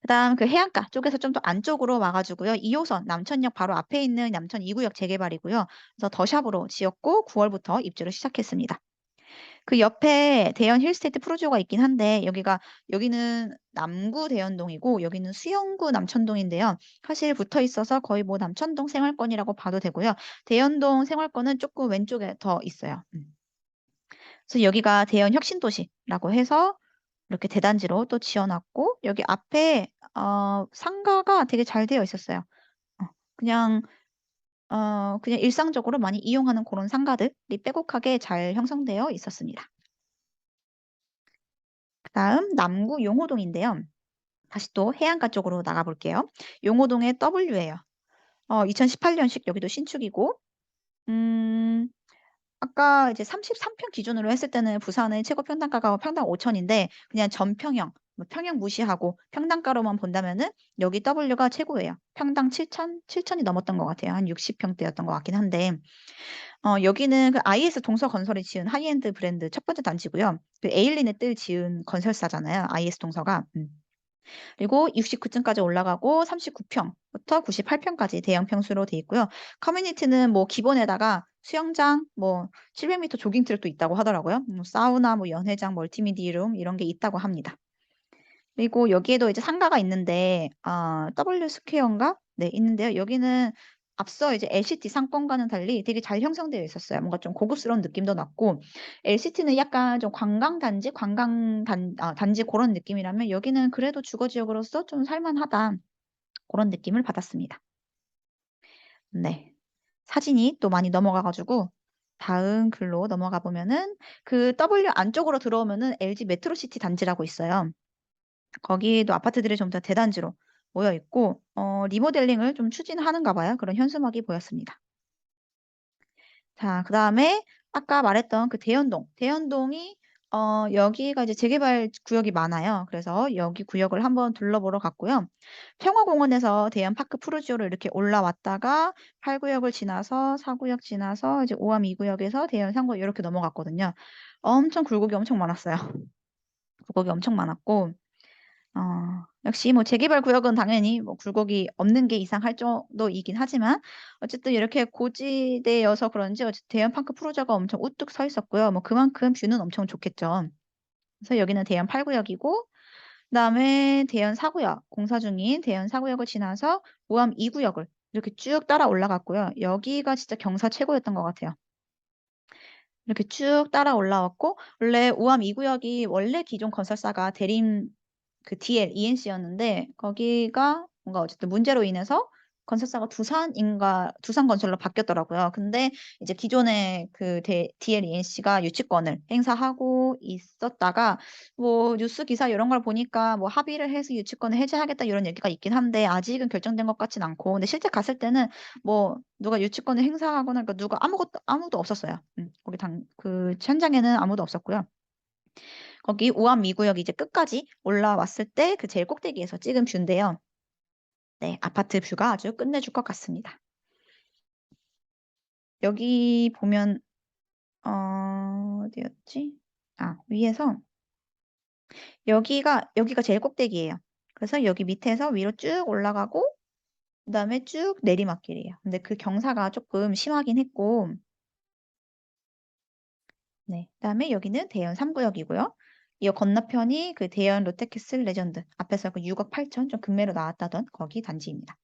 그다음 그 해안가 쪽에서 좀 더 안쪽으로 와 가지고요. 2 호선 남천역 바로 앞에 있는 남천 2 구역 재개발이고요. 그래서 더샵으로 지었고 9 월부터 입주를 시작했습니다. 그 옆에 대연 힐스테이트 프로지오가 있긴 한데 여기는 남구 대연동이고 여기는 수영구 남천동인데요. 사실 붙어 있어서 거의 뭐 남천동 생활권이라고 봐도 되고요. 대연동 생활권은 쪼끔 왼쪽에 더 있어요. 그래서 여기가 대연 혁신도시라고 해서 이렇게 대단지로 또 지어 놨고 여기 앞에 상가가 되게 잘 되어 있었어요. 어 그냥 그냥 일상적으로 많이 이용하는 고런 상가들이 빼곡하게 잘 형성되어 있었습니다. 그다음 남구 용호동인데요. 다시 또 해안가 쪽으로 나가 볼게요. 용호동의 W예요. 2018 년식 여기도 신축이고 음 아까 이제 33평 기준으로 했을 때는 부산의 최고 평당가가 평당 5천 인데 그냥 전평형 뭐 평형 무시하고 평당가로만 본다면은 여기 W가 최고예요. 평당 7천 이 넘었던 것 같아요. 한 60 평대였던 것 같긴 한데 여기는 그 IS 동서건설이 지은 하이엔드 브랜드 첫 번째 단지고요. 그 에일린의 뜰 지은 건설사잖아요, IS 동서가. 그리고 69 층까지 올라가고 39 평부터 98 평까지 대형 평수로 돼 있고요. 커뮤니티는 뭐 기본에다가 수영장 뭐 700 미터 조깅 트랙도 있다고 하더라고요. 사우나 뭐 연회장, 멀티미디룸 이런 게 있다고 합니다. 그리고 여기에도 이제 상가가 있는데 W 스퀘어인가? 네 있는데요. 여기는 앞서 이제 LCT 상권과는 달리 되게 잘 형성되어 있었어요. 뭔가 좀 고급스러운 느낌도 났고 LCT는 약간 좀 관광 단지, 단지 고런 느낌이라면 여기는 그래도 주거 지역으로서 좀 살 만하다. 고런 느낌을 받았습니다. 네. 사진이 또 많이 넘어가 가지고 다음 글로 넘어가 보면은 그 W 안쪽으로 들어오면은 LG 메트로시티 단지라고 있어요. 거기도 아파트들이 좀 더 대단지로 모여 있고 리모델링을 좀 추진하는가 봐요. 그런 현수막이 보였습니다. 자 그다음에 아까 말했던 그 대연동. 대연동이 여기가 이제 재개발 구역이 많아요. 그래서 여기 구역을 한번 둘러보러 갔고요. 평화공원에서 대연파크 푸르지오로 이렇게 올라왔다가 8 구역을 지나서 4 구역 지나서 이제 오암 2 구역에서 대연 3 구역 요렇게 넘어갔거든요. 엄청 굴곡이 엄청 많았어요. 굴곡이 엄청 많았고 역시 뭐 재개발 구역은 당연히 뭐 굴곡이 없는 게 이상할 정도이긴 하지만 어쨌든 이렇게 고지대여서 그런지 대형 파크 프로저가 엄청 우뚝 서 있었고요. 뭐 그만큼 뷰는 엄청 좋겠죠. 그래서 여기는 대연 8 구역이고 그다음에 대연 4 구역, 공사 중인 대연 4 구역을 지나서 모암 2 구역을 이렇게 쭉 따라 올라갔고요. 여기가 진짜 경사 최고였던 것 같아요. 이렇게 쭉 따라 올라왔고 원래 우암 2 구역이 원래 기존 건설사가 대림 그 DL ENC였는데 거기가 뭔가 어쨌든 문제로 인해서 건설사가 두산건설로 바뀌었더라고요. 근데 이제 기존의 그 DL ENC가 유치권을 행사하고 있었다가 뭐 뉴스 기사 요런 걸 보니까 뭐 합의를 해서 "유치권을 해제하겠다." 요런 얘기가 있긴 한데 아직은 결정된 것 같진 않고 근데 실제 갔을 때는 뭐 누가 유치권을 행사하거나 그러니까 아무도 없었어요. 거기 그 현장에는 아무도 없었고요. 거기 우암 미구역 이제 끝까지 올라왔을 때 그 제일 꼭대기에서 찍은 뷰인데요. 네 아파트 뷰가 아주 끝내줄 것 같습니다. 여기 보면 어디였지? 위에서 여기가 제일 꼭대기예요. 그래서 여기 밑에서 위로 쭉 올라가고 그다음에 쭉 내리막길이에요. 근데 그 경사가 쪼끔 심하긴 했고 네. 그다음에 여기는 대연 3 구역이고요. 이 건너편이 그 대연 롯데캐슬 레전드 앞에서 그 6억 8천 좀 금매로 나왔다던 거기 단지입니다.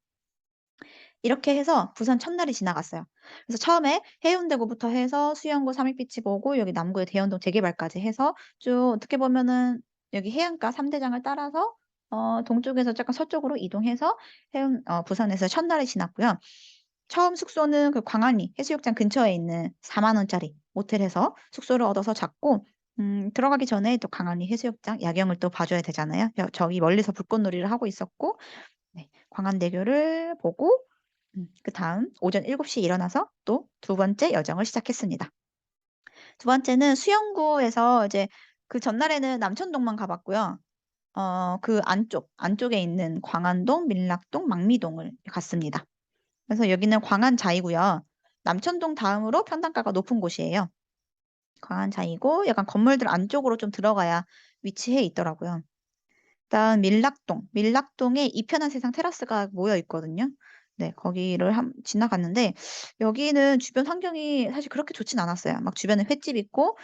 이렇게 해서 부산 첫날이 지나갔어요. 그래서 처음에 해운대구부터 해서 수영구 삼익비치 보고 여기 남구의 대연동 재개발까지 해서 쭉 어떻게 보면은 여기 해안가 3 대장을 따라서 동쪽에서 약간 서쪽으로 이동해서 부산에서 첫날이 지났고요. 처음 숙소는 그 광안리 해수욕장 근처에 있는 4만 원짜리 모텔에서 숙소를 얻어서 잡고 들어가기 전에 또 광안리 해수욕장 야경을 또 봐 줘야 되잖아요. 저기 멀리서 불꽃놀이를 하고 있었고 네 광안대교를 보고 그다음 오전 7 시에 일어나서 또 두 번째 여정을 시작했습니다. 두 번째는 수영구에서 이제 그 전날에는 남천동만 가 봤고요. 그 안쪽에 있는 광안동, 밀락동, 망미동을 갔습니다. 그래서 여기는 광안자이고요. 남천동 다음으로 평당가가 높은 곳이에요. 광안자이고 약간 건물들 안쪽으로 좀 들어가야 위치해 있더라고요. 일단 밀락동에 이편한 세상 테라스가 모여 있거든요. 네 거기를 지나갔는데 여기는 주변 환경이 사실 그렇게 좋진 않았어요. 막 주변에 횟집 있고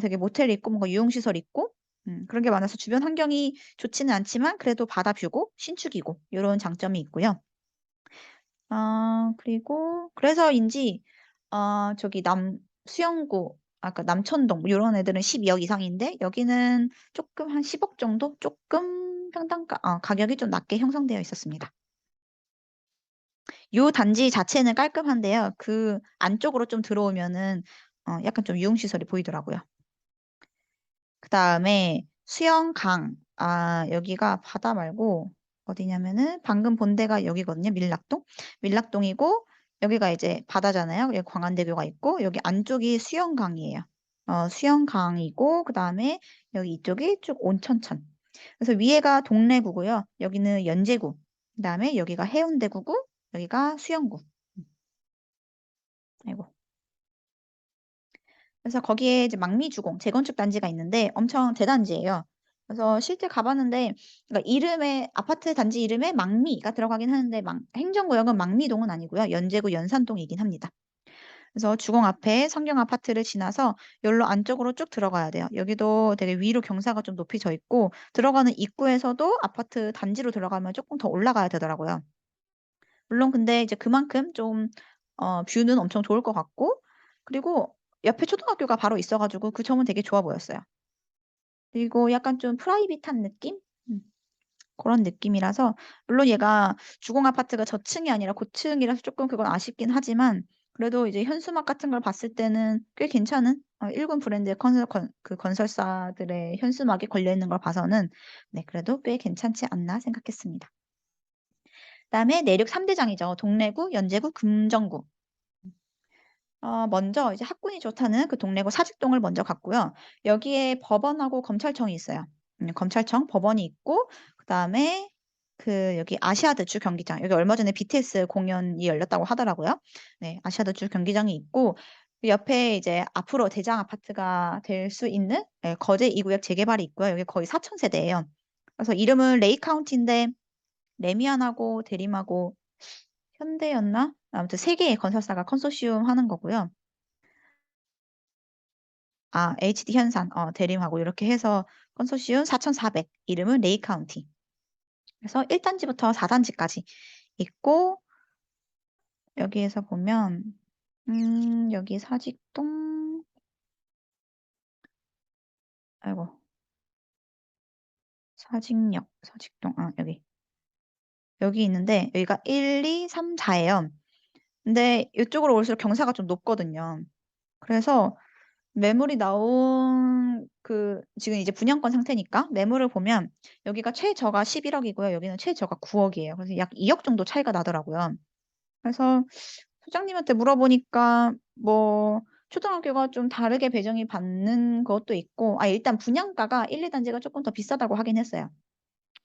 되게 모텔 있고 뭔가 유흥시설 있고 그런 게 많아서 주변 환경이 좋지는 않지만 그래도 바다 뷰고 신축이고 요런 장점이 있고요. 그리고 그래서인지 저기 수영구 아까 남천동 뭐 요런 애들은 12억 이상인데 여기는 쪼끔 한 10억 정도? 쪼끔 평당가 가격이 좀 낮게 형성되어 있었습니다. 요 단지 자체는 깔끔한데요. 그 안쪽으로 좀 들어오면은 약간 좀 유흥시설이 보이더라고요. 그다음에 수영강. 여기가 바다 말고 어디냐면은 방금 본 데가 여기거든요. 밀락동. 밀락동이고 여기가 이제 바다잖아요. 여기 광안대교가 있고 여기 안쪽이 수영강이에요. 수영강이고 그다음에 여기 이쪽이 쭉 온천천. 그래서 위에가 동래구고요. 여기는 연제구. 그다음에 여기가 해운대구고 여기가 수영구. 아이고. 그래서 거기에 이제 망미주공 재건축 단지가 있는데 엄청 대단지예요. 그래서 실제 가 봤는데 그러니까 이름에 아파트 단지 이름에 망미가 들어가긴 하는데 행정구역은 망미동은 아니고요. 연제구 연산동이긴 합니다. 그래서 주공 앞에 성경 아파트를 지나서 여기로 안쪽으로 쭉 들어가야 돼요. 여기도 되게 위로 경사가 좀 높이 져 있고 들어가는 입구에서도 아파트 단지로 들어가면 쪼끔 더 올라가야 되더라고요. 물론 근데 이제 그만큼 좀 뷰는 엄청 좋을 것 같고 그리고 옆에 초등학교가 바로 있어 가지고 그 점은 되게 좋아 보였어요. 그리고 약간 좀 프라이빗한 느낌? 음 고런 느낌이라서 물론 얘가 주공 아파트가 저층이 아니라 고층이라서 쪼끔 그건 아쉽긴 하지만 그래도 이제 현수막 같은 걸 봤을 때는 꽤 괜찮은 1군 브랜드의 건설사들의 현수막이 걸려 있는 걸 봐서는 네 그래도 꽤 괜찮지 않나 생각했습니다. 그다음에 내륙 3 대장이죠. 동래구, 연제구, 금정구. 먼저 이제 학군이 좋다는 그 동래구 사직동을 먼저 갔고요. 여기에 법원하고 검찰청이 있어요. 검찰청, 법원이 있고 그다음에 여기 아시아드 주 경기장 여기 얼마 전에 BTS 공연이 열렸다고 하더라고요. 네 아시아드 주 경기장이 있고 그 옆에 이제 앞으로 대장 아파트가 될 수 있는 예 거제 2 구역 재개발이 있고요. 여기 거의 4천 세대예요. 그래서 이름은 레이 카운티인데 레미안하고 대림하고 현대였나? 아무튼 3 개의 건설사가 컨소시엄 하는 거고요. HD 현산 대림하고 요렇게 해서 컨소시엄 4,400 이름은 레이 카운티. 그래서 1 단지부터 4 단지까지 있고 여기에서 보면 여기 사직동 아이고 사직동 여기 있는데 여기가 1, 2, 3, 4 예요. 근데 이쪽으로 올수록 경사가 좀 높거든요. 그래서 매물이 나온 지금 이제 분양권 상태니까 매물을 보면 여기가 최저가 11억 이고요. 여기는 최저가 9억 이에요. 그래서 약 2억 정도 차이가 나더라고요. 그래서 소장님한테 물어보니까 뭐 초등학교가 좀 다르게 배정이 받는 것도 있고 일단 분양가가 1-2 단지가 쪼끔 더 비싸다고 하긴 했어요.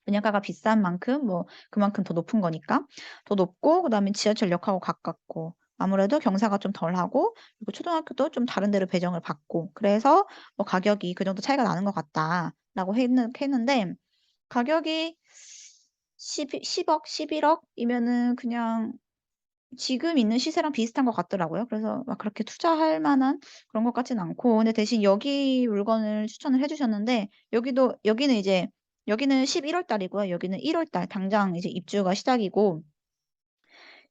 분양가가 비싼 만큼 뭐 그만큼 더 높은 거니까. 더 높고 그다음에 지하철역하고 가깝고 아무래도 경사가 좀 덜하고 그리고 초등학교도 좀 다른 데로 배정을 받고 그래서 뭐 "가격이 그 정도 차이가 나는 것 같다."라고 했는데 가격이 10억, 11억 이면은 그냥 지금 있는 시세랑 비슷한 것 같더라고요. 그래서 막 그렇게 투자할 만한 그런 것 같진 않고, 근데 대신 여기 물건을 추천을 해 주셨는데, 여기는 이제 여기는 11월 달이고요. 여기는 1월 달 당장 이제 입주가 시작이고,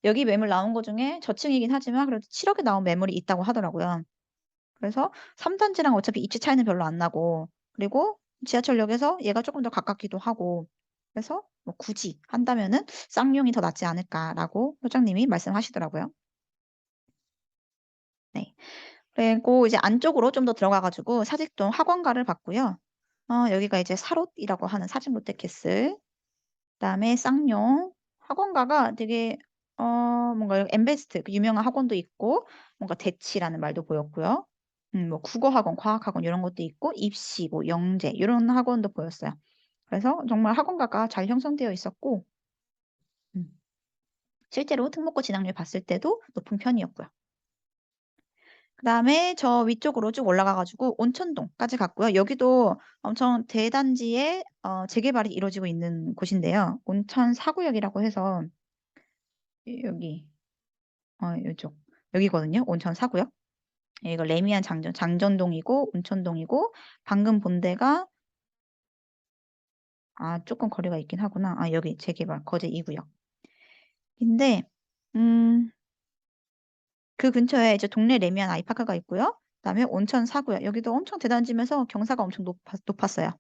여기 매물 나온 거 중에 저층이긴 하지만 그래도 7억에 나온 매물이 있다고 하더라고요. 그래서 3 단지랑 어차피 입지 차이는 별로 안 나고, 그리고 지하철역에서 얘가 쪼끔 더 가깝기도 하고, 그래서 뭐 굳이 한다면은 쌍용이 더 낫지 않을까라고 소장님이 말씀하시더라고요. 네. 그리고 이제 안쪽으로 좀 더 들어가 가지고 사직동 학원가를 봤고요. 여기가 이제 사롯이라고 하는 사진 롯데캐슬, 그다음에 쌍용, 학원가가 되게 뭔가 엠베스트 그 유명한 학원도 있고, 뭔가 대치라는 말도 보였고요. 뭐 국어학원, 과학학원 요런 것도 있고, 입시, 뭐 영재 요런 학원도 보였어요. 그래서 정말 학원가가 잘 형성되어 있었고, 음 실제로 특목고 진학률 봤을 때도 높은 편이었고요. 그다음에 저 위쪽으로 쭉 올라가 가지고 온천동까지 갔고요. 여기도 엄청 대단지에 재개발이 이루어지고 있는 곳인데요. 온천 4구역이라고 해서 여기 요쪽 여기거든요. 온천 4구역. 여기가 레미안 장전동이고 온천동이고, 방금 본 데가 쪼끔 거리가 있긴 하구나. 여기 재개발 거제 2구역 인데, 음 그 근처에 이제 동네 레미안 아이파크가 있고요. 그다음에 온천 4구역 여기도 엄청 대단지면서 경사가 엄청 높았어요.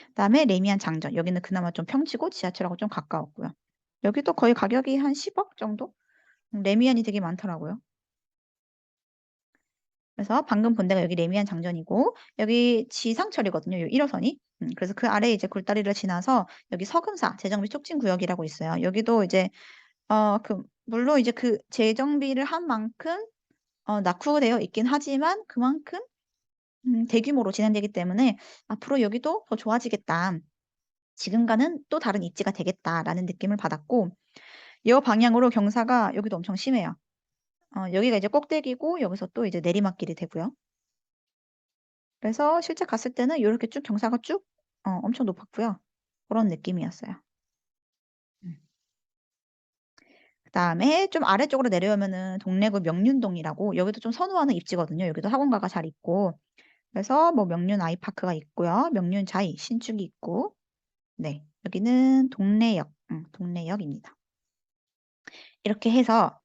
그다음에 레미안 장전 여기는 그나마 좀 평지고 지하철하고 좀 가까웠고요. 여기도 거의 가격이 한 10억 정도? 레미안이 되게 많더라고요. 그래서 방금 본 데가 여기 레미안 장전이고, 여기 지상철이거든요, 요 1 호선이. 그래서 그 아래에 이제 굴다리를 지나서 여기 서금사 재정비 촉진 구역이라고 있어요. 여기도 이제 물론 이제 그 재정비를 한 만큼 낙후되어 있긴 하지만, 그만큼 대규모로 진행되기 때문에 '앞으로 여기도 더 좋아지겠다. 지금과는 또 다른 입지가 되겠다.'라는 느낌을 받았고, 여 방향으로 경사가 여기도 엄청 심해요. 여기가 이제 꼭대기고 여기서 또 이제 내리막길이 되고요. 그래서 실제 갔을 때는 요렇게 쭉 경사가 쭉 엄청 높았고요. 고런 느낌이었어요. 음. 그다음에 좀 아래쪽으로 내려오면은 동래구 명륜동이라고, 여기도 좀 선호하는 입지거든요. 여기도 학원가가 잘 있고, 그래서 뭐 명륜 아이파크가 있고요. 명륜 자이 신축이 있고, 네. 여기는 동래역, 동래역입니다. 이렇게 해서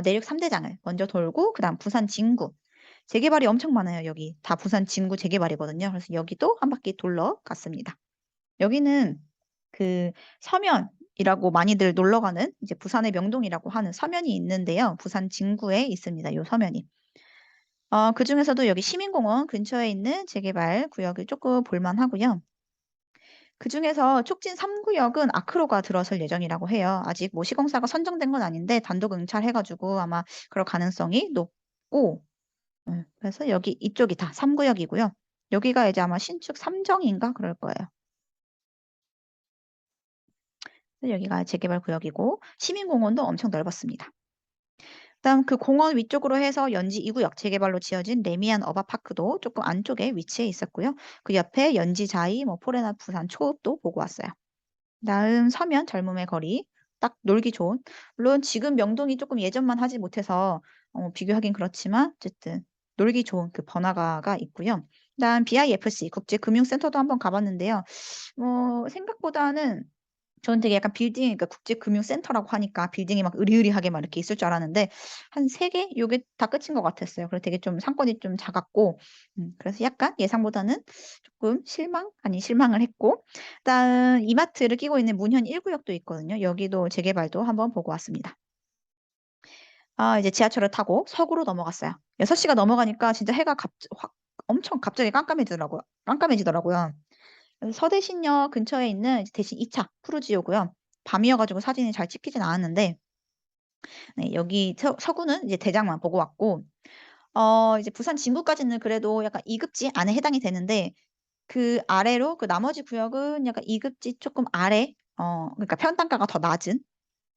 내륙 3 대장을 먼저 돌고, 그다음 부산 진구. 재개발이 엄청 많아요 여기. 다 부산 진구 재개발이거든요. 그래서 여기도 한 바퀴 돌러 갔습니다. 여기는 그 서면이라고 많이들 놀러 가는, 이제 부산의 명동이라고 하는 서면이 있는데요. 부산 진구에 있습니다, 요 서면이. 그중에서도 여기 시민공원 근처에 있는 재개발 구역을 쪼끔 볼 만하고요. 그중에서 촉진 3 구역은 아크로가 들어설 예정이라고 해요. 아직 뭐 시공사가 선정된 건 아닌데 단독 응찰해 가지고 아마 그럴 가능성이 높고, 그래서 여기 이쪽이 다 3 구역이고요. 여기가 이제 아마 신축 3 정인가 그럴 거예요. 그래서 여기가 재개발 구역이고, 시민공원도 엄청 넓었습니다. 그다음 그 공원 위쪽으로 해서 연지 2 구역 재개발로 지어진 레미안 어바파크도 쪼끔 안쪽에 위치해 있었고요. 그 옆에 연지자이, 뭐 포레나 부산 초읍도 보고 왔어요. 그다음 서면 젊음의 거리, 딱 놀기 좋은, 물론 지금 명동이 쪼끔 예전만 하지 못해서 비교하긴 그렇지만 어쨌든 놀기 좋은 그 번화가가 있고요. 그다음 BIFC 국제금융센터도 한번 가 봤는데요. 생각보다는 저는 되게 약간 빌딩, 그러니까 국제금융센터라고 하니까 빌딩이 막 으리으리하게 막 이렇게 있을 줄 알았는데, 한 3개 요게 다 끝인 것 같았어요. 그래서 되게 좀 상권이 좀 작았고, 그래서 약간 예상보다는 쪼끔 실망 아닌 실망을 했고, 그다음 이마트를 끼고 있는 문현 1 구역도 있거든요. 여기도 재개발도 한번 보고 왔습니다. 이제 지하철을 타고 서구로 넘어갔어요. 6 시가 넘어가니까 진짜 해가 엄청 갑자기 깜깜해지더라고요. 그래서 서대신역 근처에 있는 이제 대신 2차 푸르지오고요. 밤이어 가지고 사진이 잘 찍히진 않았는데, 네, 여기 서구는 이제 대장만 보고 왔고, 이제 부산 진구까지는 그래도 약간 2 급지 안에 해당이 되는데, 그 아래로 그 나머지 구역은 약간 2 급지 쪼끔 아래, 그러니까 평단가가 더 낮은,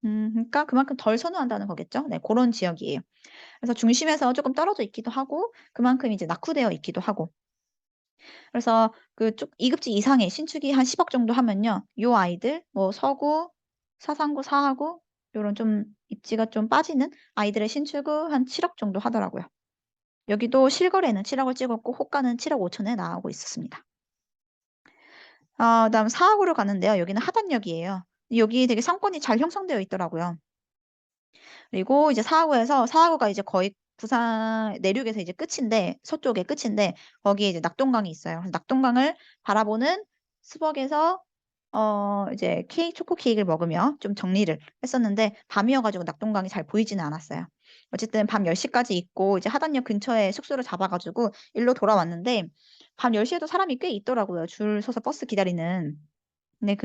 그러니까 그만큼 덜 선호한다는 거겠죠. 네, 고런 지역이에요. 그래서 중심에서 쪼끔 떨어져 있기도 하고, 그만큼 이제 낙후되어 있기도 하고. 그래서 그쪽 2 급지 이상의 신축이 한 10억 정도 하면요. 요 아이들 뭐 서구, 사상구, 사하구 요런 좀 입지가 좀 빠지는 아이들의 신축은 한 7억 정도 하더라고요. 여기도 실거래는 7억을 찍었고 호가는 7억 5천에 나오고 있었습니다. 그다음 사하구로 가는데요. 여기는 하단역이에요. 여기 되게 상권이 잘 형성되어 있더라고요. 그리고 이제 사하구가 이제 거의 부산 내륙에서 이제 끝인데 서쪽의 끝인데 거기에 이제 낙동강이 있어요. 그래서 낙동강을 바라보는 수벅에서 이제 초코 케이크를 먹으며 좀 정리를 했었는데 밤이어 가지고 낙동강이 잘 보이지는 않았어요. 어쨌든 밤 10 시까지 있고 이제 하단역 근처에 숙소를 잡아 가지고 일로 돌아왔는데 밤 10 시에도 사람이 꽤 있더라고요, 줄 서서 버스 기다리는. 근데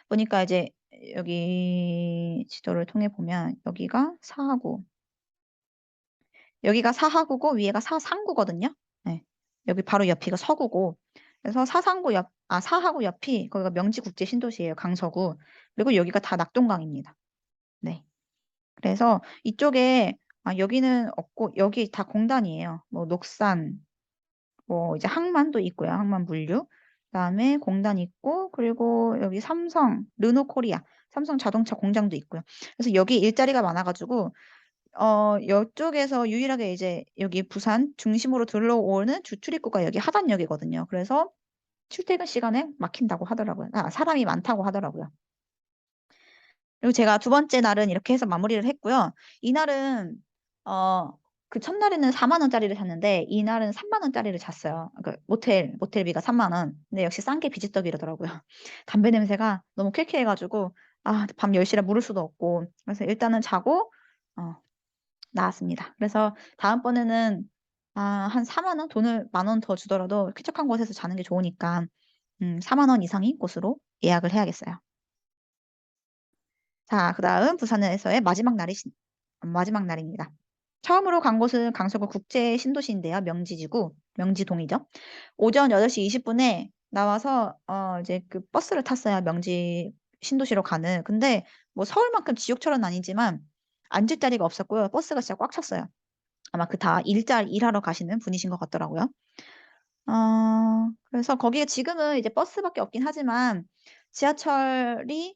보니까 이제 여기 지도를 통해 보면 여기가 사하구고 위에가 사상구거든요. 네. 여기 바로 옆이가 서구고 그래서 사하구 옆이 거기가 명지국제 신도시예요, 강서구. 그리고 여기가 다 낙동강입니다. 네. 그래서 이쪽에 여기는 없고 여기 다 공단이에요. 뭐 녹산 뭐 이제 항만도 있고요. 항만 물류. 그다음에 공단 있고 그리고 여기 르노코리아, 삼성 자동차 공장도 있고요. 그래서 여기 일자리가 많아 가지고 요쪽에서 유일하게 이제 여기 부산 중심으로 들러오는 주 출입구가 여기 하단역이거든요. 그래서 출퇴근 시간에 막힌다고 하더라고요. 사람이 많다고 하더라고요. 그리고 제가 두 번째 날은 이렇게 해서 마무리를 했고요. 이날은 그 첫날에는 4만 원짜리를 잤는데 이날은 3만 원짜리를 잤어요. 그 모텔비가 3만 원. 근데 역시 싼 게 비지떡이더라고요. 담배 냄새가 너무 쾌쾌해 가지고 밤 10 시라 물을 수도 없고 그래서 일단은 자고 어 나왔습니다. 그래서 다음번에는 한 4만 원 돈을 10,000원 더 주더라도 쾌적한 곳에서 자는 게 좋으니까 4만 원 이상인 곳으로 예약을 해야겠어요. 자 그다음 부산에서의 마지막 날입니다. 처음으로 간 곳은 강서구 국제 신도시인데요. 명지동이죠. 오전 8시 20분에 나와서 이제 그 버스를 탔어요. 명지 신도시로 가는. 근데 뭐 서울만큼 지옥철은 아니지만 앉을 자리가 없었고요. 버스가 진짜 꽉 찼어요. 아마 다 일하러 가시는 분이신 것 같더라고요. 그래서 거기에 지금은 이제 버스밖에 없긴 하지만 지하철이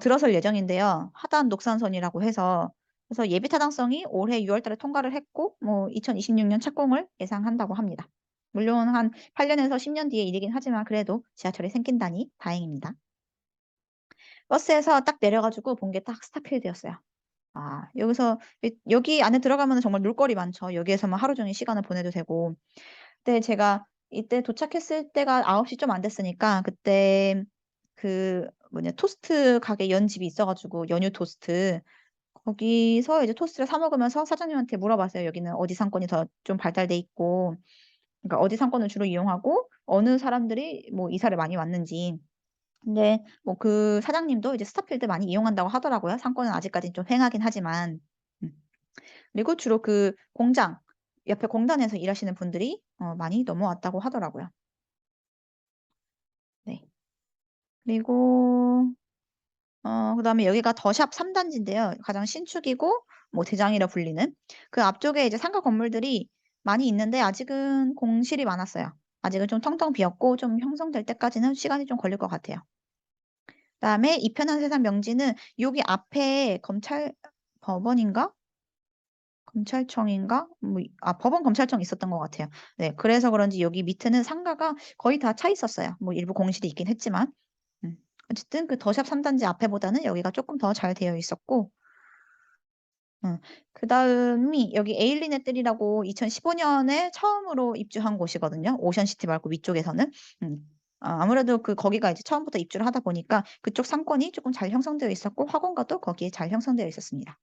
들어설 예정인데요. 하단 녹산선이라고 해서 그래서 예비 타당성이 올해 6월 달에 통과를 했고 뭐 2026년 착공을 예상한다고 합니다. 물론 한 8 년에서 10년 뒤의 일이긴 하지만 그래도 지하철이 생긴다니 다행입니다. 버스에서 딱 내려 가지고 본 게 딱 스타필드였어요. 여기서 여기 안에 들어가면은 정말 놀거리 많죠. 여기에서만 하루 종일 시간을 보내도 되고. 그때 제가 이때 도착했을 때가 9시 좀 안 됐으니까 그때 토스트 가게 연 집이 있어 가지고 연유 토스트 거기서 이제 토스트를 사 먹으면서 사장님한테 물어봤어요. 여기는 어디 상권이 더 좀 발달돼 있고 그러니까 어디 상권을 주로 이용하고 어느 사람들이 뭐 이사를 많이 왔는지. 근데 뭐 그 사장님도 이제 스타필드 많이 이용한다고 하더라고요. 상권은 아직까지는 좀 휑하긴 하지만. 음. 그리고 주로 그 공장 옆에 공단에서 일하시는 분들이 많이 넘어왔다고 하더라고요. 네. 그리고 그다음에 여기가 더샵 3 단지인데요. 가장 신축이고 뭐 대장이라 불리는. 그 앞쪽에 이제 상가 건물들이 많이 있는데 아직은 공실이 많았어요. 아직은 좀 텅텅 비었고 좀 형성될 때까지는 시간이 좀 걸릴 것 같아요. 그다음에 이편한 세상 명지는 여기 앞에 법원인가? 검찰청인가? 법원 검찰청이 있었던 것 같아요. 네. 그래서 그런지 여기 밑에는 상가가 거의 다 차 있었어요. 뭐 일부 공실이 있긴 했지만. 음. 어쨌든 그 더샵 3 단지 앞에보다는 여기가 쪼끔 더 잘 되어 있었고 그다음이 여기 에일리네뜰이라고 2015 년에 처음으로 입주한 곳이거든요. 오션시티 말고 위쪽에서는. 아무래도 거기가 이제 처음부터 입주를 하다 보니까 그쪽 상권이 쪼끔 잘 형성되어 있었고 학원가도 거기에 잘 형성되어 있었습니다.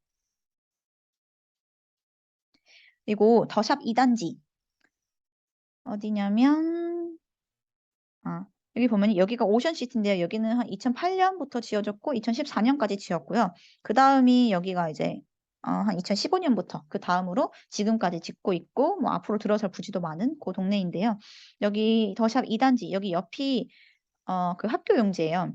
그리고 더샵 2 단지 어디냐면 여기 보면은 여기가 오션시티인데요. 여기는 한 2008 년부터 지어졌고 2014 년까지 지었고요. 그다음이 여기가 이제 한 2015 년부터 그다음으로 지금까지 짓고 있고 뭐 앞으로 들어설 부지도 많은 고 동네인데요. 여기 더샵 2 단지 여기 옆이 그 학교 용지예요.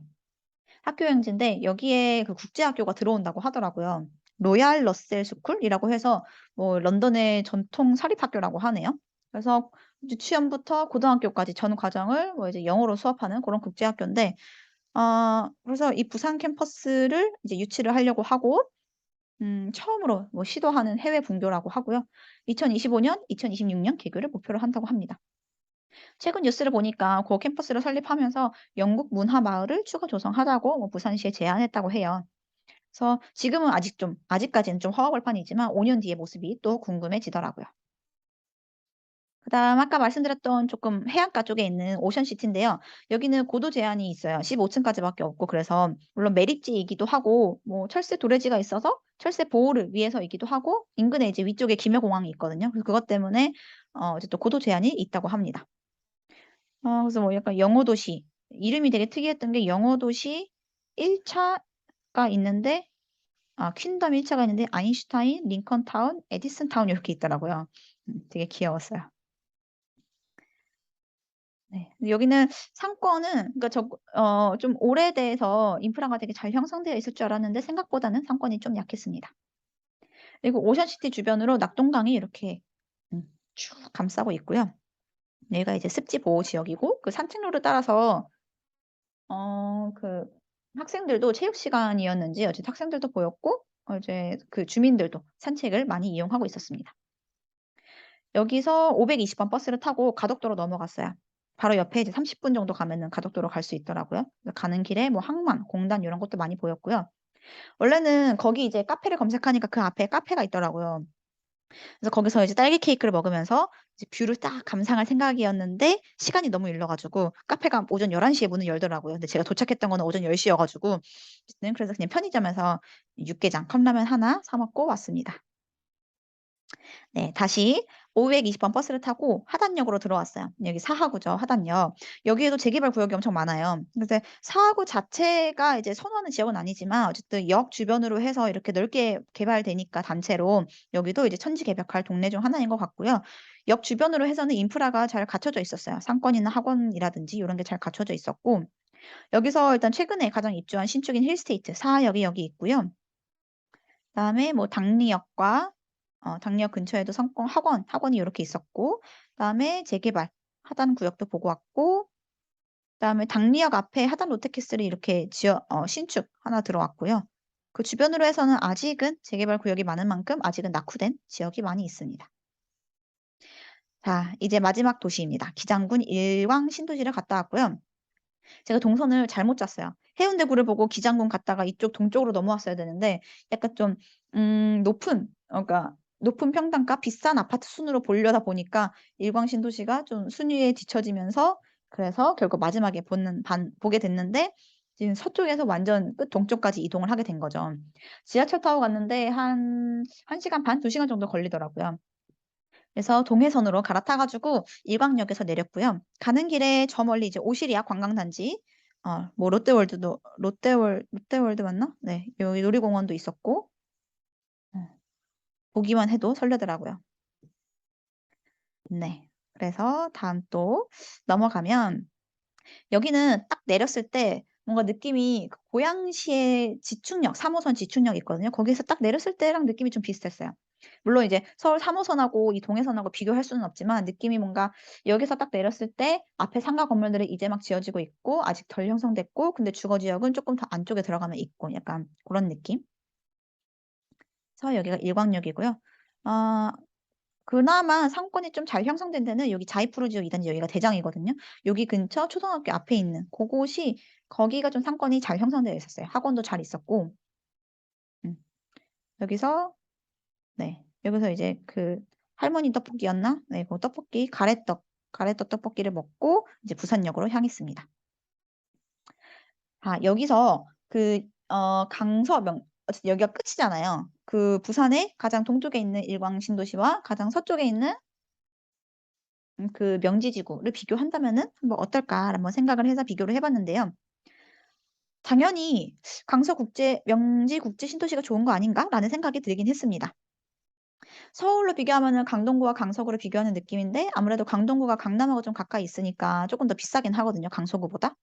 학교 용지인데 여기에 그 국제학교가 들어온다고 하더라고요. 로얄 러셀 스쿨이라고 해서 뭐 런던의 전통 사립학교라고 하네요. 그래서 유치원부터 고등학교까지 전 과정을 뭐 이제 영어로 수업하는 그런 국제학교인데 그래서 이 부산 캠퍼스를 이제 유치를 하려고 하고 처음으로 뭐 시도하는 해외 분교라고 하고요. 2025년, 2026년 개교를 목표로 한다고 합니다. 최근 뉴스를 보니까 고 캠퍼스를 설립하면서 영국 문화 마을을 추가 조성하자고 뭐 부산시에 제안했다고 해요. 그래서 지금은 아직까지는 좀 허허벌판이지만 5년 뒤의 모습이 또 궁금해지더라고요. 그다음 아까 말씀드렸던 조금 해안가 쪽에 있는 오션시티인데요. 여기는 고도 제한이 있어요. 15층까지 밖에 없고 그래서 물론 매립지이기도 하고 뭐 철새 도래지가 있어서 철새 보호를 위해서이기도 하고 인근에 이제 위쪽에 김해공항이 있거든요. 그래서 그것 때문에 이제 또 고도 제한이 있다고 합니다. 그래서 뭐 약간 영어 도시 이름이 되게 특이했던 게 영어 도시 1 차가 있는데 퀸덤 1 차가 있는데 아인슈타인, 링컨타운, 에디슨타운 요렇게 있더라고요. 되게 귀여웠어요. 네. 근데 여기는 상권은 그러니까 좀 오래돼서 인프라가 되게 잘 형성되어 있을 줄 알았는데 생각보다는 상권이 좀 약했습니다. 그리고 오션시티 주변으로 낙동강이 이렇게 음 쭉 감싸고 있고요. 여기가 이제 습지 보호 지역이고 그 산책로를 따라서 그 학생들도 체육 시간이었는지 어쨌든 학생들도 보였고 이제 그 주민들도 산책을 많이 이용하고 있었습니다. 여기서 520번 버스를 타고 가덕도로 넘어갔어요. 바로 옆에 이제 30분 정도 가면은 가덕도로 갈 수 있더라고요. 그래서 가는 길에 뭐 항만, 공단 요런 것도 많이 보였고요. 원래는 거기 이제 카페를 검색하니까 그 앞에 카페가 있더라고요. 그래서 거기서 이제 딸기 케이크를 먹으면서 이제 뷰를 딱 감상할 생각이었는데 시간이 너무 일러 가지고 카페가 오전 11 시에 문을 열더라고요. 근데 제가 도착했던 거는 오전 10 시여 가지고 어쨌든 그래서 그냥 편의점에서 육개장, 컵라면 하나 사 먹고 왔습니다. 네. 다시 520번 버스를 타고 하단역으로 들어왔어요. 여기 사하구죠, 하단역. 여기에도 재개발 구역이 엄청 많아요. 그래서 사하구 자체가 이제 선호하는 지역은 아니지만 어쨌든 역 주변으로 해서 이렇게 넓게 개발되니까 단체로 여기도 이제 천지개벽할 동네 중 하나인 것 같고요. 역 주변으로 해서는 인프라가 잘 갖춰져 있었어요. 상권이나 학원이라든지 요런 게 잘 갖춰져 있었고 여기서 일단 최근에 가장 입주한 신축인 힐스테이트 사하역이 여기 있고요. 그다음에 뭐 당리역과 당리역 근처에도 상권 학원이 요렇게 있었고 그다음에 재개발 하단 구역도 보고 왔고 그다음에 당리역 앞에 하단 롯데캐슬이 이렇게 신축 하나 들어왔고요. 그 주변으로 해서는 아직은 재개발 구역이 많은 만큼 아직은 낙후된 지역이 많이 있습니다. 자 이제 마지막 도시입니다. 기장군 일왕 신도시를 갔다 왔고요. 제가 동선을 잘못 짰어요. 해운대구를 보고 기장군 갔다가 이쪽 동쪽으로 넘어왔어야 되는데 약간 좀 그러니까 높은 평당가 비싼 아파트 순으로 보려다 보니까 일광 신도시가 좀 순위에 뒤처지면서 그래서 결국 마지막에 보게 됐는데 지금 서쪽에서 완전 끝 동쪽까지 이동을 하게 된 거죠. 지하철 타고 갔는데 한 1 시간 반, 2 시간 정도 걸리더라고요. 그래서 동해선으로 갈아타 가지고 일광역에서 내렸고요. 가는 길에 저 멀리 이제 오시리아 관광단지 뭐 롯데월드 맞나? 네. 여기 놀이공원도 있었고 보기만 해도 설레더라고요. 네. 그래서 다음 또 넘어가면 여기는 딱 내렸을 때 뭔가 느낌이 그 고양시의 지축역 3 호선 지축역 있거든요. 거기서 딱 내렸을 때랑 느낌이 좀 비슷했어요. 물론 이제 서울 3 호선하고 이 동해선하고 비교할 수는 없지만 느낌이 뭔가 여기서 딱 내렸을 때 앞에 상가 건물들이 이제 막 지어지고 있고 아직 덜 형성됐고 근데 주거 지역은 쪼끔 더 안쪽에 들어가면 있고 약간 고런 느낌? 그래서 여기가 일광역이고요. 아 그나마 상권이 좀 잘 형성된 데는 여기 자이프루 지역 2 단지 여기가 대장이거든요. 여기 근처 초등학교 앞에 있는 고곳이 거기가 좀 상권이 잘 형성되어 있었어요. 학원도 잘 있었고. 음 여기서 네. 여기서 이제 그 할머니 떡볶이였나? 네. 그 떡볶이 가래떡 떡볶이를 먹고 이제 부산역으로 향했습니다. 여기서 강서명 어쨌든 여기가 끝이잖아요. 그 부산의 가장 동쪽에 있는 일광 신도시와 가장 서쪽에 있는 그 명지지구를 비교한다면은 '한번 어떨까?' 한번 생각을 해서 비교를 해 봤는데요. 당연히 '명지국제 신도시가 좋은 거 아닌가?'라는 생각이 들긴 했습니다. 서울로 비교하면은 강동구와 강서구를 비교하는 느낌인데 아무래도 강동구가 강남하고 좀 가까이 있으니까 쪼끔 더 비싸긴 하거든요, 강서구보다.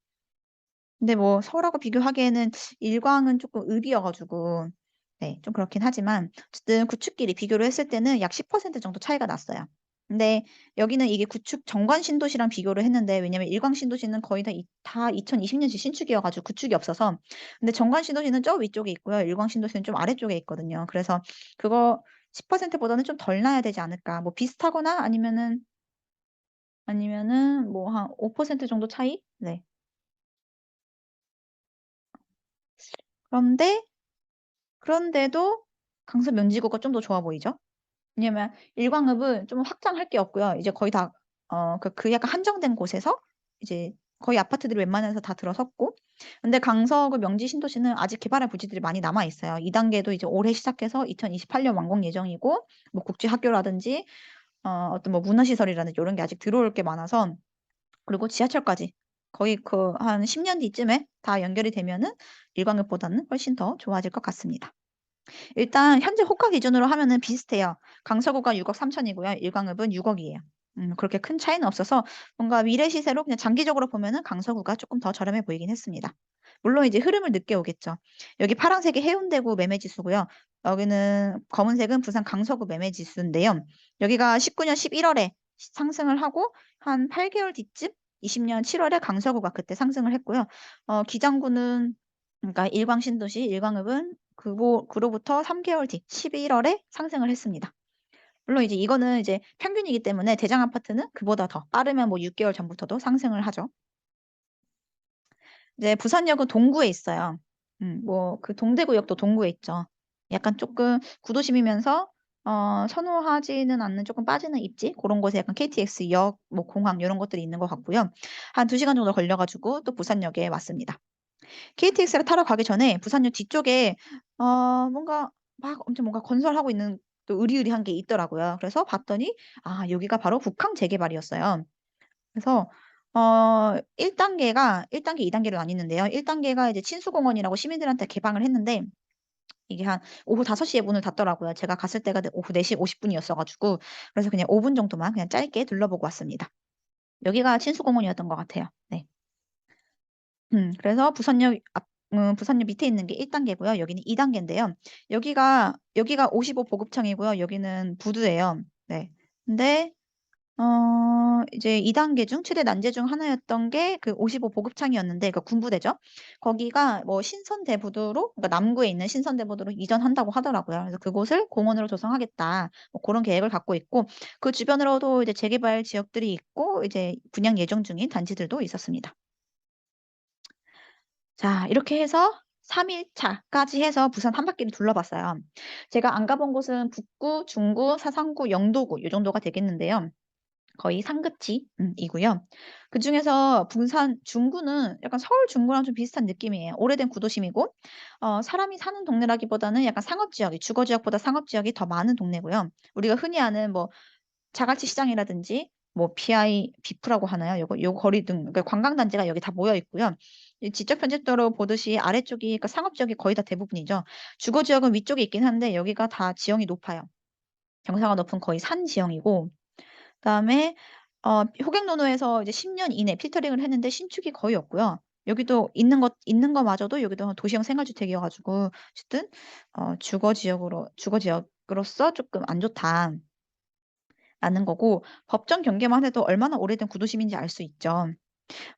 근데 뭐 서울하고 비교하기에는 일광은 쪼끔 읍이어 가지고 네 좀 그렇긴 하지만 어쨌든 구축끼리 비교를 했을 때는 약 10% 정도 차이가 났어요. 근데 여기는 이게 구축 정관 신도시랑 비교를 했는데, 왜냐면 일광 신도시는 거의 다 2020년식 신축이어 가지고 구축이 없어서. 근데 정관 신도시는 저 위쪽에 있고요. 일광 신도시는 좀 아래쪽에 있거든요. 그래서 그거 10% 보다는 좀 덜 나야 되지 않을까. 뭐 비슷하거나 아니면은 뭐 한 5% 정도 차이? 네. 그런데 그런데도 강서 명지구가 좀 더 좋아 보이죠? 왜냐면 일광읍은 좀 확장할 게 없고요. 이제 거의 다 그 약간 한정된 곳에서 이제 거의 아파트들이 웬만해서 다 들어섰고, 근데 강서구 명지 신도시는 아직 개발할 부지들이 많이 남아 있어요. 2 단계도 이제 올해 시작해서 2028년 완공 예정이고, 뭐 국제 학교라든지 어떤 뭐 문화시설이라든지 요런 게 아직 들어올 게 많아서, 그리고 지하철까지 거의 그 한 10년 뒤쯤에 다 연결이 되면은 일광읍보다는 훨씬 더 좋아질 것 같습니다. 일단 현재 호가 기준으로 하면은 비슷해요. 강서구가 6억 3천 이고요. 일광읍은 6억 이에요. 그렇게 큰 차이는 없어서 뭔가 미래 시세로 그냥 장기적으로 보면은 강서구가 조금 더 저렴해 보이긴 했습니다. 물론 이제 흐름을 늦게 오겠죠. 여기 파란색이 해운대구 매매지수고요. 여기는 검은색은 부산 강서구 매매지수인데요. 여기가 19년 11월에 상승을 하고 한 8개월 뒤쯤 20년 7월에 강서구가 그때 상승을 했고요. 기장구는, 그러니까 일광 신도시 일광읍은 그로부터 3개월 뒤 11월에 상승을 했습니다. 물론 이제 이거는 이제 평균이기 때문에 대장 아파트는 그보다 더 빠르면 뭐 6개월 전부터도 상승을 하죠. 이제 부산역은 동구에 있어요. 뭐 그 동대구역도 동구에 있죠. 약간 조금 구도심이면서 선호하지는 않는 조금 빠지는 입지, 그런 곳에 약간 KTX역, 뭐 공항 이런 것들이 있는 것 같고요. 한 2시간 정도 걸려 가지고 또 부산역에 왔습니다. KTX를 타러 가기 전에 부산역 뒤쪽에 뭔가 막 엄청 뭔가 건설하고 있는 또 으리으리한 게 있더라고요. 그래서 봤더니 여기가 바로 북항 재개발이었어요. 그래서 1 단계가 1 단계, 2 단계로 나뉘는데요. 1 단계가 이제 친수공원이라고 시민들한테 개방을 했는데, 이게 한 오후 5시에 문을 닫더라고요. 제가 갔을 때가 오후 4시 50 분이었어 가지고, 그래서 그냥 5분 정도만 그냥 짧게 둘러보고 왔습니다. 여기가 친수공원이었던 것 같아요. 네. 그래서 부산역 밑에 있는 게 1 단계고요. 여기는 2 단계인데요. 여기가 55 보급창이고요. 여기는 부두예요. 네. 근데 이제 2 단계 중 최대 난제 중 하나였던 게 그 55 보급창이었는데, 그 군부대죠. 거기가 뭐 신선대부두로, 그러니까 남구에 있는 신선대부두로 이전한다고 하더라고요. 그래서 그곳을 공원으로 조성하겠다, 뭐 고런 계획을 갖고 있고, 그 주변으로도 이제 재개발 지역들이 있고 이제 분양 예정 중인 단지들도 있었습니다. 자, 이렇게 해서 3 일차까지 해서 부산 한 바퀴를 둘러봤어요. 제가 안 가본 곳은 북구, 중구, 사상구, 영도구 요 정도가 되겠는데요. 거의 상급지 이고요. 그중에서 부산 중구는 약간 서울 중구랑 좀 비슷한 느낌이에요. 오래된 구도심이고, 사람이 사는 동네라기보다는 약간 상업 지역이, 주거 지역보다 상업 지역이 더 많은 동네고요. 우리가 흔히 아는 뭐 자갈치 시장이라든지 뭐 비프라고 하나요? 요 거리 등, 그러니까 관광 단지가 여기 다 모여 있고요. 이 지적 편집도로 보듯이 아래쪽이, 그러니까 상업 지역이 거의 다 대부분이죠. 주거 지역은 위쪽에 있긴 한데 여기가 다 지형이 높아요. 경사가 높은 거의 산 지형이고, 그다음에 호갱노노에서 이제 10년 이내 필터링을 했는데 신축이 거의 없고요. 여기도 있는 거마저도 여기도 도시형 생활주택이어 가지고 어쨌든 주거 지역으로서 쪼끔 안 좋다라는 거고, 법정 경계만 해도 얼마나 오래된 구도심인지 알 수 있죠.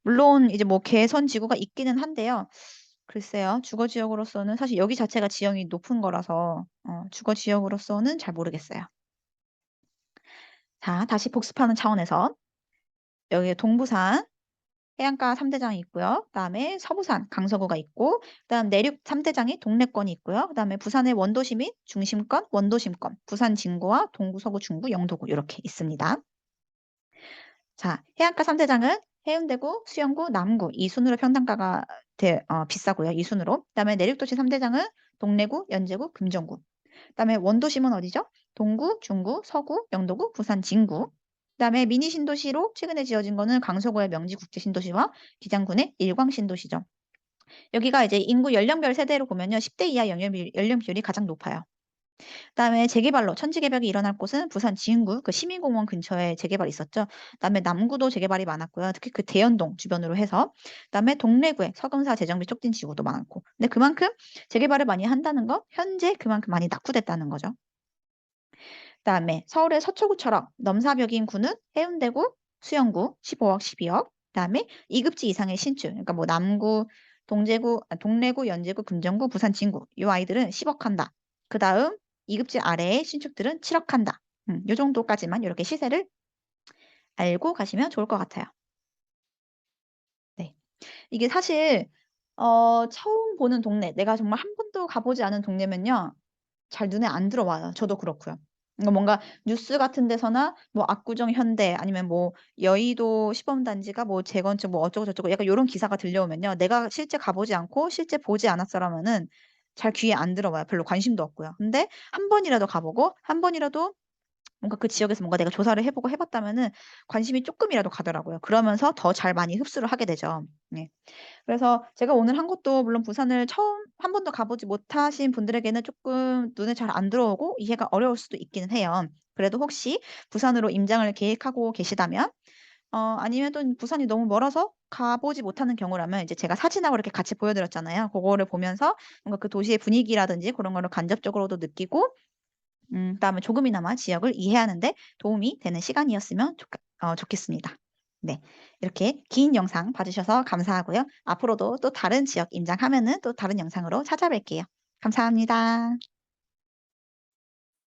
물론 이제 뭐 개선 지구가 있기는 한데요. 글쎄요. 주거 지역으로서는 사실 여기 자체가 지형이 높은 거라서 주거 지역으로서는 잘 모르겠어요. 자, 다시 복습하는 차원에서 여기 동부산 해안가 3 대장이 있고요. 그다음에 서부산 강서구가 있고, 그다음 내륙 3 대장이 동래권이 있고요. 그다음에 부산의 원도시 및 중심권, 원도심권, 부산 진구와 동구, 서구, 중구, 영도구 요렇게 있습니다. 자, 해안가 3 대장은 해운대구, 수영구, 남구 이 순으로 평당가가 비싸고요, 이 순으로. 그다음에 내륙도시 3 대장은 동래구, 연제구, 금정구. 그다음에 원도심은 어디죠? 동구, 중구, 서구, 영도구, 부산 진구. 그다음에 미니 신도시로 최근에 지어진 거는 강서구의 명지국제신도시와 기장군의 일광신도시죠. 여기가 이제 인구 연령별 세대로 보면요, 10대 이하 연령 비율이 가장 높아요. 그다음에 재개발로 천지개벽이 일어날 곳은 부산 지흥구 그 시민공원 근처에 재개발이 있었죠. 그다음에 남구도 재개발이 많았고요. 특히 그 대연동 주변으로 해서. 그다음에 동래구에 서금사 재정비 촉진 지구도 많고. 근데 그만큼 재개발을 많이 한다는 거, 현재 그만큼 많이 낙후됐다는 거죠. 그다음에 서울의 서초구처럼 넘사벽인 구는 해운대구, 수영구 15억, 12억. 그다음에 2급지 이상의 신축, 그러니까 뭐 남구, 동래구, 연제구, 금정구, 부산 진구 요 아이들은 10억 한다. 그다음 2급지 아래의 신축들은 7억 한다. 요 정도까지만 요렇게 시세를 알고 가시면 좋을 것 같아요. 네. 이게 사실 처음 보는 동네, 내가 정말 한 번도 가 보지 않은 동네면요, 잘 눈에 안 들어와요. 저도 그렇고요. 그러니까 뭔가 뉴스 같은 데서나 뭐 압구정 현대 아니면 뭐 여의도 시범단지가 뭐 재건축 뭐 어쩌고 저쩌고 약간 요런 기사가 들려오면요, 내가 실제 가 보지 않고 실제 보지 않았어라면은 잘 귀에 안 들어와요. 별로 관심도 없고요. 근데 한 번이라도 가 보고 한 번이라도 뭔가 그 지역에서 뭔가 내가 조사를 해 보고 해 봤다면은 관심이 쪼끔이라도 가더라고요. 그러면서 더 잘 많이 흡수를 하게 되죠. 네. 그래서 제가 오늘 한 것도 물론 부산을 처음 한 번도 가 보지 못하신 분들에게는 쪼끔 눈에 잘 안 들어오고 이해가 어려울 수도 있기는 해요. 그래도 혹시 부산으로 임장을 계획하고 계시다면 아니면 또 부산이 너무 멀어서 가 보지 못하는 경우라면 이제 제가 사진하고 이렇게 같이 보여 드렸잖아요. 고거를 보면서 뭔가 그 도시의 분위기라든지 고런 거를 간접적으로도 느끼고 그다음에 조금이나마 지역을 이해하는 데 도움이 되는 시간이었으면 좋겠습니다. 네. 이렇게 긴 영상 봐 주셔서 감사하고요. 앞으로도 또 다른 지역 임장하면은 또 다른 영상으로 찾아뵐게요. 감사합니다.